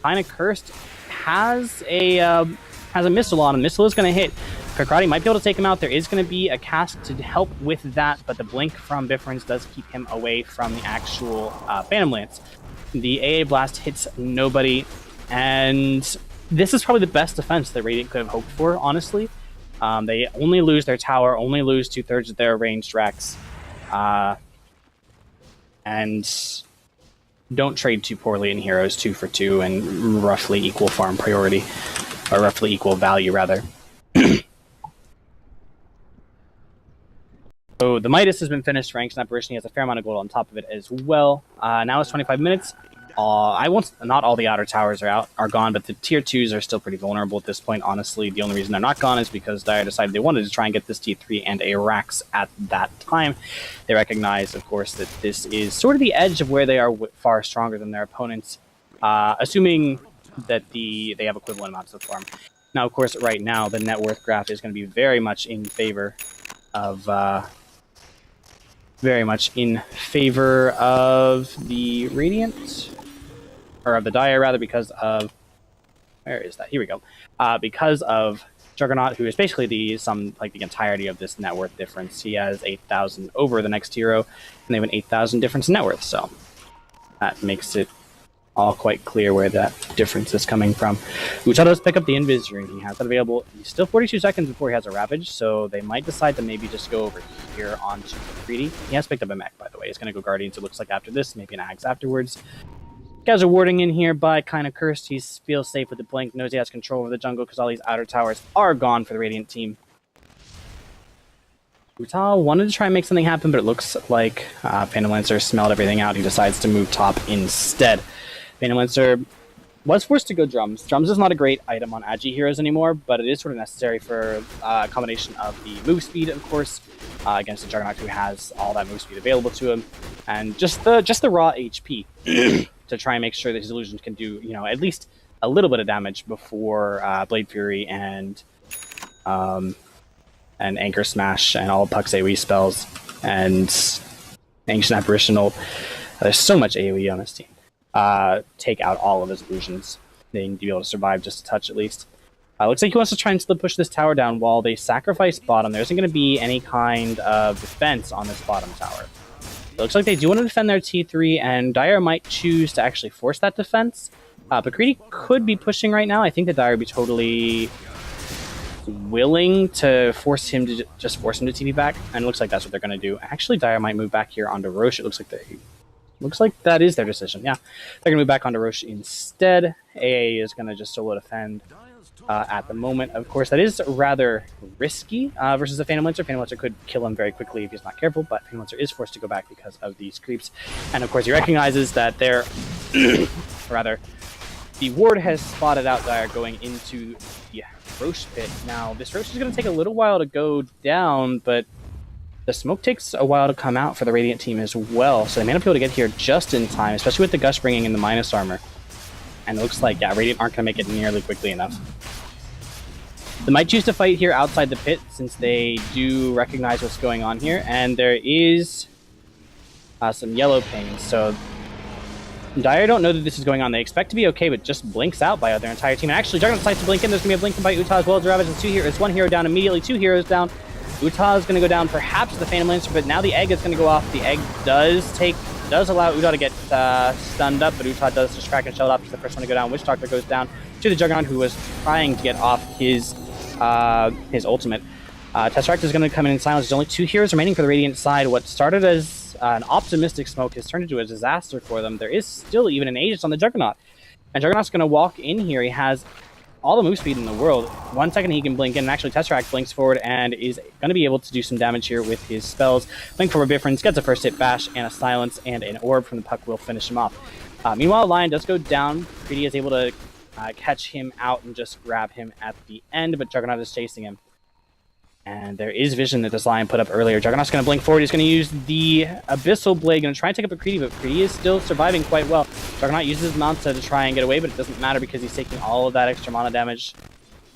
Kinda Cursed has a missile on him. Missile is going to hit. Prakriti might be able to take him out. There is going to be a cast to help with that, but the blink from Bifrons does keep him away from the actual Phantom Lance. The AA Blast hits nobody, and this is probably the best defense that Radiant could have hoped for, honestly. They only lose their tower, only lose 2/3 of their ranged Rex, and don't trade too poorly in heroes 2 for 2 and roughly equal farm priority, or roughly equal value, rather. So the Midas has been finished for Ancient Apparition. He has a fair amount of gold on top of it as well. Now it's 25 minutes. Not all the outer towers are gone, but the tier 2s are still pretty vulnerable at this point. Honestly, the only reason they're not gone is because Dire decided they wanted to try and get this T3 and a Rax at that time. They recognize, of course, that this is sort of the edge of where they are far stronger than their opponents, assuming that they have equivalent amounts of farm. Now, of course, right now, the net worth graph is going to be very much in favor of the Radiant. Or of the Dire, rather, because of... Where is that? Here we go. Because of Juggernaut, who is basically the entirety of this net worth difference. He has 8,000 over the next hero, and they have an 8,000 difference in net worth, so that makes it all quite clear where that difference is coming from. Utah does pick up the Invis Ring. He has that available. He's still 42 seconds before he has a Ravage, so they might decide to maybe just go over here onto Prakriti. He has picked up a mech, by the way. He's going to go Guardians, it looks like, after this, maybe an Axe afterwards. Guys are warding in here by Kinda Cursed. He feels safe with the blink, knows he has control over the jungle because all these outer towers are gone for the Radiant team. Utah wanted to try and make something happen, but it looks like Phantom Lancer smelled everything out. He decides to move top instead. Phantom Lancer was forced to go Drums. Drums is not a great item on Agi heroes anymore, but it is sort of necessary for a combination of the move speed, of course, against the Juggernaut, who has all that move speed available to him, and just the raw HP to try and make sure that his illusions can do, at least a little bit of damage before Blade Fury and Anchor Smash and all Puck's AoE spells and Ancient Apparition ult. There's so much AoE on this team. Take out all of his illusions. They need to be able to survive just a touch at least. Looks like he wants to try and still push this tower down while they sacrifice bottom. There isn't going to be any kind of defense on this bottom tower. It looks like they do want to defend their T3, and Dire might choose to actually force that defense. Prakriti could be pushing right now. I think that Dire would be totally willing to force him to force him to TP back, and it looks like that's what they're going to do. Actually, Dire might move back here onto Roche. It looks like that is their decision. Yeah, they're going to move back onto Roche instead. AA is going to just solo defend at the moment. Of course, that is rather risky versus the Phantom Lancer. Phantom Lancer could kill him very quickly if he's not careful, but Phantom Lancer is forced to go back because of these creeps. And of course, he recognizes that they're... rather, the ward has spotted out Dire going into the Roche pit. Now, this Roche is going to take a little while to go down, but the smoke takes a while to come out for the Radiant team as well, so they may not be able to get here just in time, especially with the Gush bringing in the minus armor. And it looks like, yeah, Radiant aren't going to make it nearly quickly enough. They might choose to fight here outside the pit since they do recognize what's going on here, and there is some yellow pings, so Dire don't know that this is going on. They expect to be okay, but just blinks out by their entire team. And actually, Juggernaut decides to blink in. There's going to be a blink by Utah as well as Ravage. It's one hero down immediately, 2 heroes down. Utah is going to go down, perhaps the Phantom Lancer, but now the egg is going to go off. The egg does allow Utah to get stunned up, but Utah does just crack and shell it off. He's the first one to go down. Witch Doctor goes down to the Juggernaut, who was trying to get off his ultimate. Tesseract is going to come in silence. There's only 2 heroes remaining for the Radiant side. What started as an optimistic smoke has turned into a disaster for them. There is still even an Aegis on the Juggernaut. And Juggernaut's going to walk in here. He has all the move speed in the world. 1 second he can blink in, and actually Tesseract blinks forward and is going to be able to do some damage here with his spells. Blink forward Bifrons, gets a first hit bash and a silence, and an orb from the puck will finish him off. Meanwhile, Lion does go down. Prakriti is able to catch him out and just grab him at the end, but Juggernaut is chasing him. And there is vision that this Lion put up earlier. Juggernaut's going to blink forward. He's going to use the Abyssal Blade. Going to try and take up Prakriti, but Prakriti is still surviving quite well. Juggernaut uses Mansa to try and get away, but it doesn't matter because he's taking all of that extra mana damage.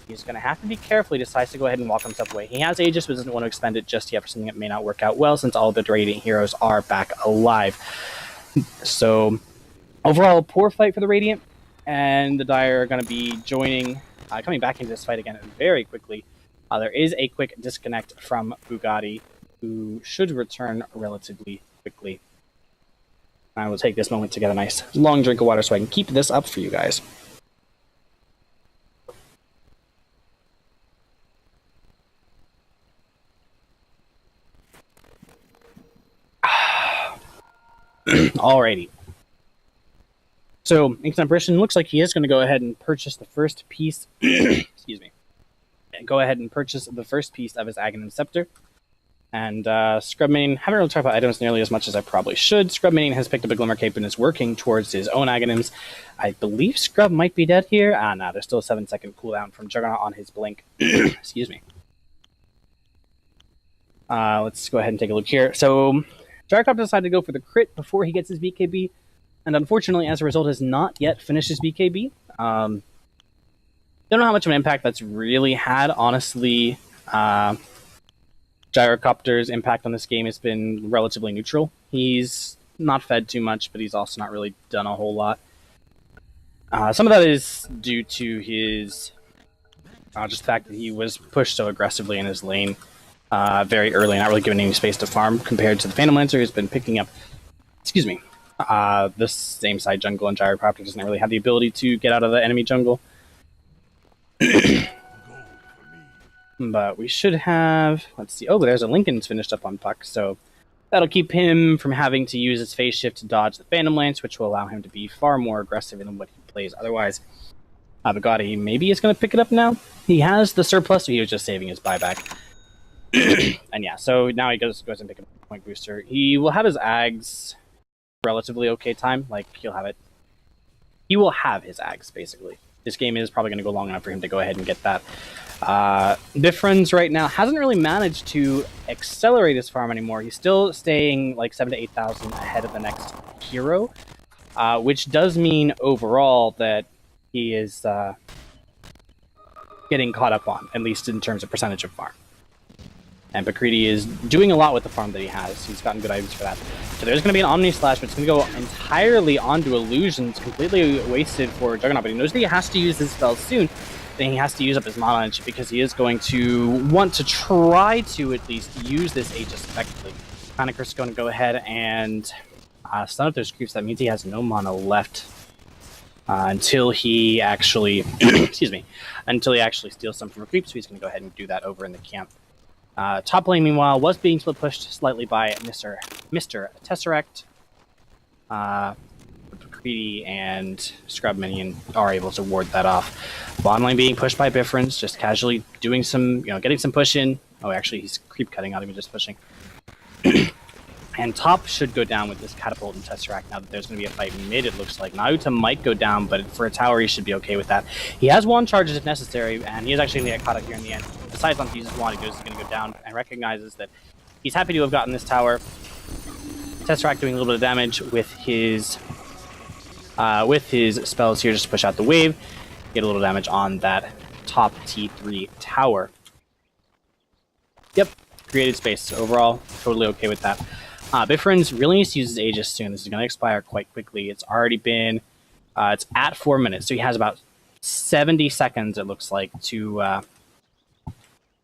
He's going to have to be careful. He decides to go ahead and walk himself away. He has Aegis, but doesn't want to expend it just yet for something that may not work out well, since all of the Radiant heroes are back alive. So, overall, poor fight for the Radiant, and the Dire are going to be coming back into this fight again very quickly. There is a quick disconnect from Bugatti, who should return relatively quickly. I will take this moment to get a nice long drink of water so I can keep this up for you guys. Alrighty. So, Incomprission looks like he is going to go ahead and purchase the first piece. Excuse me. Go ahead and purchase the first piece of his Aghanim Scepter. And SCRUBminion, haven't really talked about items nearly as much as I probably should. SCRUBminion has picked up a Glimmer Cape and is working towards his own Aghanims. I believe Scrub might be dead here. No, there's still a 7-second cooldown from Juggernaut on his blink. Excuse me. Let's go ahead and take a look here. So, Gyrocopter decided to go for the crit before he gets his BKB, and unfortunately, as a result, has not yet finished his BKB. Don't know how much of an impact that's really had, honestly. Gyrocopter's impact on this game has been relatively neutral. He's not fed too much, but he's also not really done a whole lot. Some of that is due to his just the fact that he was pushed so aggressively in his lane very early, not really given any space to farm, compared to the Phantom Lancer, who's been picking up, the same side jungle, and Gyrocopter doesn't really have the ability to get out of the enemy jungle. But we should have, let's see, there's a Lincoln's finished up on Puck, so that'll keep him from having to use his phase shift to dodge the Phantom Lance, which will allow him to be far more aggressive in what he plays otherwise. Bugatti maybe is going to pick it up now. He has the surplus, so he was just saving his buyback. And yeah, so now he goes and pick up a point booster. He will have his Ags relatively okay time, he will have his Ags, basically. This game is probably going to go long enough for him to go ahead and get that. Bifrons right now hasn't really managed to accelerate his farm anymore. He's still staying like 7,000 to 8,000 ahead of the next hero, which does mean overall that he is getting caught up on, at least in terms of percentage of farm. And Prakriti is doing a lot with the farm that he has. He's gotten good items for that. So there's going to be an Omni Slash, but it's going to go entirely onto Illusions, completely wasted for Juggernaut. But he knows that he has to use his spells soon. Then he has to use up his mana energy because he is going to want to try to at least use this Aegis effectively. Panicker's is going to go ahead and stun up those creeps. That means he has no mana left until he actually, until he actually steals some from a creep. So he's going to go ahead and do that over in the camp. Top lane, meanwhile, was being split pushed slightly by Mr. Tesseract. Prakriti and SCRUBminiON are able to ward that off. Bottom lane being pushed by Bifrons, just casually doing some, getting some push in. Oh, actually, he's creep cutting, not even just pushing. And top should go down with this Catapult and Tesseract now that there's going to be a fight mid, it looks like. Nauta might go down, but for a tower, he should be okay with that. He has wand charges if necessary, and he is actually going to get caught up here in the end. Decides not to use his wand, he's going to go down, and recognizes that he's happy to have gotten this tower. Tesseract doing a little bit of damage with his spells here just to push out the wave. Get a little damage on that top T3 tower. Yep, created space. Overall, totally okay with that. Bifrons really needs to use his Aegis soon. This is going to expire quite quickly. It's already been, it's at 4 minutes, so he has about 70 seconds, it looks like, to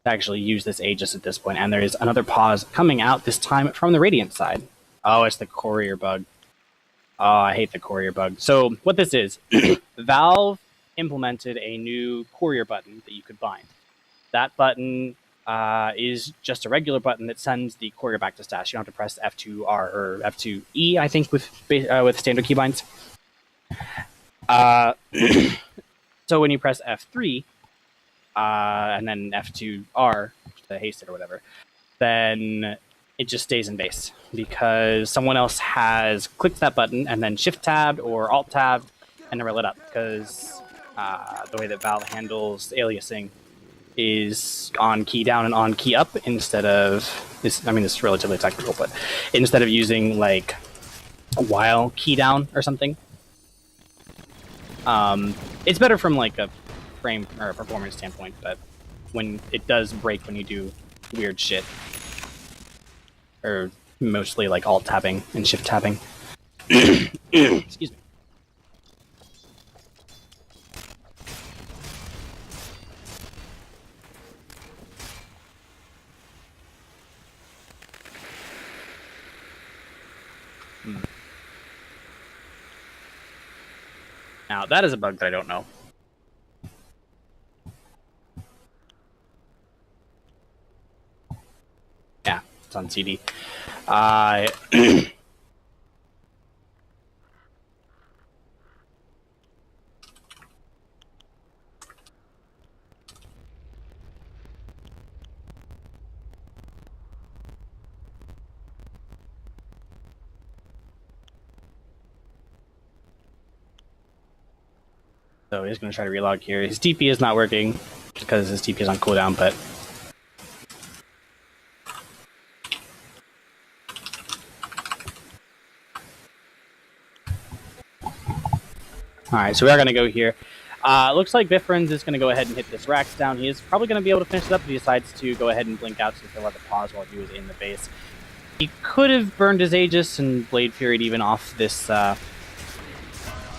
actually use this Aegis at this point. And there is another pause coming out, this time from the Radiant side. Oh, it's the courier bug. Oh, I hate the courier bug. So what this is, Valve implemented a new courier button that you could bind. That button is just a regular button that sends the courier back to stash. You don't have to press F2R or F2E, I think, with standard keybinds. So when you press F3, and then F2R, the haste it or whatever, then it just stays in base because someone else has clicked that button and then shift tabbed or alt tabbed and never lit up, because the way that Valve handles aliasing is on key down and on key up instead of this. I mean, this is relatively technical, but instead of using like a while key down or something. It's better from like a frame or a performance standpoint, but when it does break when you do weird shit, or mostly like alt tabbing and shift tabbing. Excuse me. Now, that is a bug that I don't know. Yeah, it's on CD. So he's going to try to relog here. His TP is not working because his TP is on cooldown, but alright, so we are going to go here. Looks like Bifrons is going to go ahead and hit this Rax down. He is probably going to be able to finish it up if he decides to go ahead and blink out to fill out the pause while he was in the base. He could have burned his Aegis and Blade Fury'd even off this,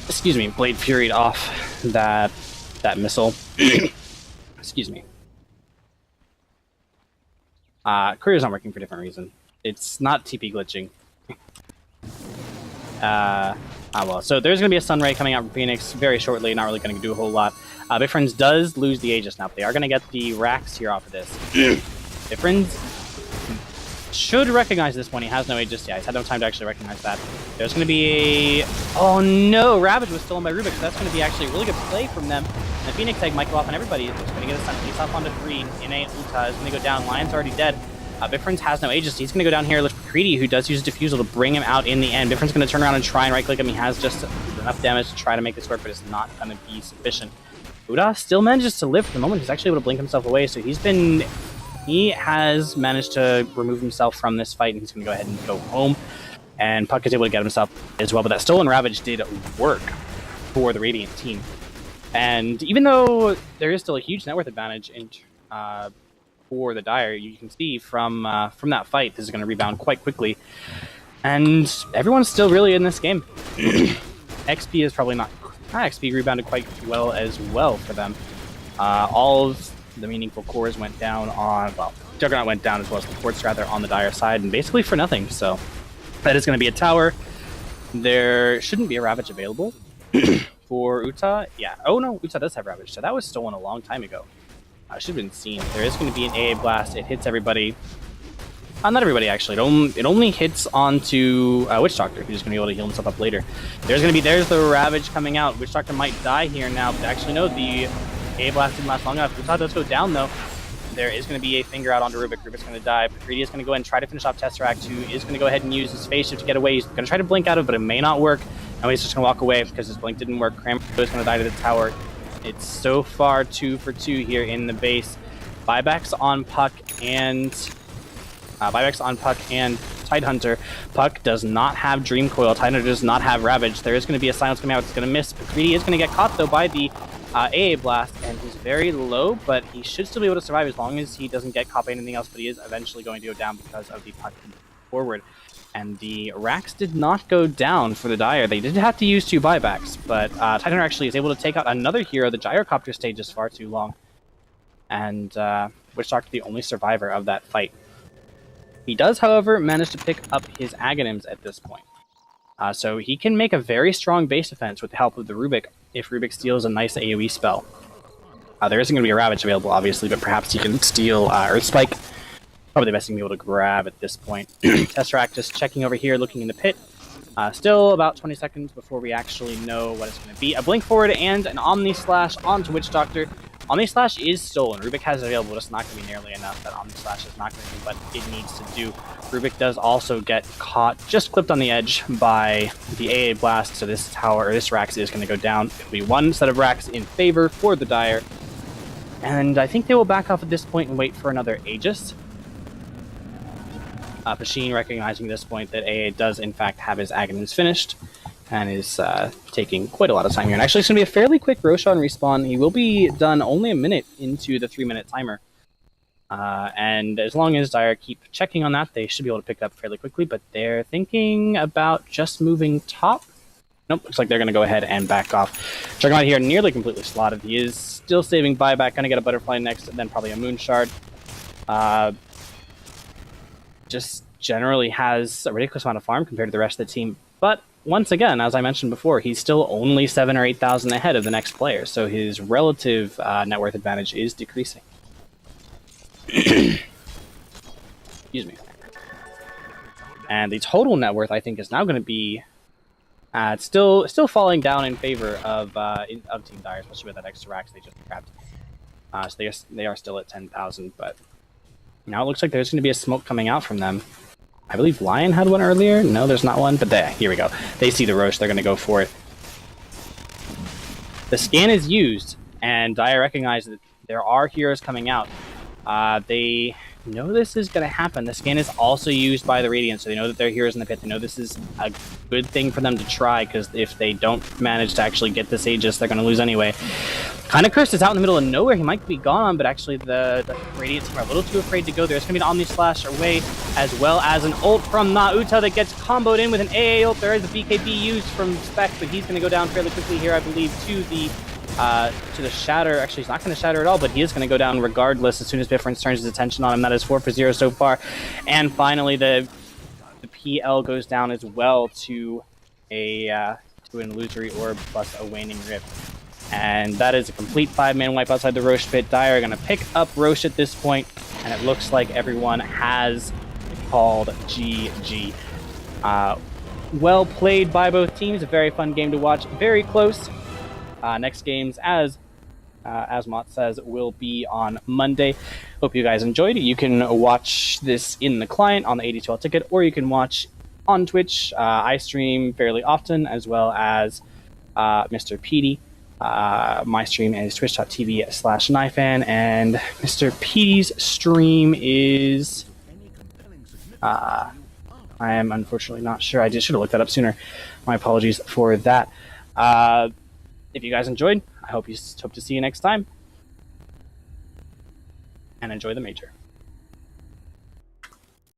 excuse me, Blade Fury'd off that missile. Excuse me. Courier's not working for a different reason. It's not TP glitching. Well, so there's going to be a Sunray coming out from Phoenix very shortly, not really going to do a whole lot. Bifrons does lose the Aegis now, but they are going to get the Rax here off of this. Bifrons should recognize this one. He has no Aegis. Yeah, he's had no time to actually recognize that. There's going to be a... Oh no, Ravage was stolen by Rubik, so that's going to be actually a really good play from them. And the Phoenix Egg might go off on everybody. It's going to get a Sun Piece off onto 3. In-A Uta is going to go down. Lion's already dead. Bifrons has no Aegis. He's going to go down here with Prakriti, who does use Diffusal to bring him out in the end. Bifrons going to turn around and try and right-click him. He has just enough damage to try to make this work, but it's not going to be sufficient. Uta still manages to live for the moment. He's actually able to blink himself away, so he has managed to remove himself from this fight, and he's going to go ahead and go home. And Puck is able to get himself as well, but that stolen Ravage did work for the Radiant team. And even though there is still a huge net worth advantage in for the Dire, you can see from that fight, this is going to rebound quite quickly. And everyone's still really in this game. XP is probably not... XP rebounded quite well as well for them. All of the meaningful cores went down on... Well, Juggernaut went down as well as the ports rather on the Dire side, and basically for nothing. So that is going to be a tower. There shouldn't be a Ravage available for Uta. Yeah. Oh no, Uta does have Ravage, so that was stolen a long time ago. Should have been seen. There is going to be an AA blast. It hits everybody. Not everybody, actually. It only hits onto Witch Doctor, who's going to be able to heal himself up later. There's the Ravage coming out. Witch Doctor might die here now, but actually no, the AA blast didn't last long enough. Uta does go down though. There is going to be a finger out onto Rubik. Rubik's going to die. Prakriti is going to go ahead and try to finish off Tesseract, who is going to go ahead and use his phase shift to get away. He's going to try to blink out of it, but it may not work. Now he's just going to walk away because his blink didn't work. Kramrence is going to die to the tower. It's so far 2 for 2 here in the base. Buybacks on Puck and Tidehunter. Puck does not have Dream Coil. Tidehunter does not have Ravage. There is going to be a silence coming out. It's going to miss. Prakriti is going to get caught though by the AA blast, and he's very low, but he should still be able to survive as long as he doesn't get caught by anything else. But he is eventually going to go down because of the Puck forward. And the Rax did not go down for the Dire. They did have to use 2 buybacks, but Tidehunter actually is able to take out another hero. The Gyrocopter stayed just far too long. And Witch Doctor the only survivor of that fight. He does, however, manage to pick up his Aghanims at this point. So he can make a very strong base defense with the help of the Rubik if Rubik steals a nice AoE spell. There isn't going to be a Ravage available, obviously, but perhaps he can steal Earth Spike. Probably the best thing to be able to grab at this point. Tesseract just checking over here, looking in the pit. Still about 20 seconds before we actually know what it's going to be. A blink forward and an Omni Slash onto Witch Doctor. Omni Slash is stolen. Rubik has it available, but it's not going to be nearly enough. That Omni Slash is not going to do what it needs to do. Rubik does also get caught, just clipped on the edge by the AA Blast, so this tower, or this Rax is going to go down. It'll be one set of Racks in favor for the Dire. And I think they will back off at this point and wait for another Aegis. Pusheen recognizing at this point that AA does in fact have his Aghanim's finished, and is taking quite a lot of time here. And actually, it's going to be a fairly quick Roshan respawn. He will be done only a minute into the 3-minute timer. And as long as Dire keep checking on that, they should be able to pick it up fairly quickly. But they're thinking about just moving top. Nope, looks like they're going to go ahead and back off. Juggernaut here nearly completely slotted. He is still saving buyback. Going to get a Butterfly next, and then probably a Moon Shard. Just generally has a ridiculous amount of farm compared to the rest of the team. But once again, as I mentioned before, he's still only 7,000 or 8,000 ahead of the next player, so his relative net worth advantage is decreasing. Excuse me. And the total net worth, I think, is now going to be still falling down in favor of Team Dire, especially with that extra racks they just grabbed. So they are still at 10,000, but now it looks like there's going to be a smoke coming out from them. I believe Lion had one earlier. No, there's not one, but there, here we go. They see the Roche, they're going to go for it. The scan is used, and Dire recognize that there are heroes coming out. They know this is going to happen. The scan is also used by the Radiant, so they know that there are heroes in the pit. They know this is a good thing for them to try, because if they don't manage to actually get this Aegis, they're going to lose anyway. Kind of Cursed is out in the middle of nowhere. He might be gone, but actually the Radiant team are a little too afraid to go there. It's going to be an Omni Slash away, as well as an ult from Nauta that gets comboed in with an AA ult. There is a BKB used from Spec, but he's going to go down fairly quickly here, I believe, to the Shatter. Actually, he's not going to Shatter at all, but he is going to go down regardless as soon as Difference turns his attention on him. That is 4 for 0 so far. And finally, the PL goes down as well to an Illusory Orb plus a Waning Rift. And that is a complete 5-man wipe outside the Roche pit. Dire are going to pick up Roche at this point, and it looks like everyone has called GG. Well played by both teams. A very fun game to watch. Very close. Next games, as Mott says, will be on Monday. Hope you guys enjoyed it. You can watch this in the client on the AD2L ticket, or you can watch on Twitch. I stream fairly often, as well as Mr. Petey. My stream is twitch.tv/Knifan, and Mr. Petey's stream is... I am unfortunately not sure. I just should have looked that up sooner. My apologies for that. If you guys enjoyed, I hope to see you next time. And enjoy the major.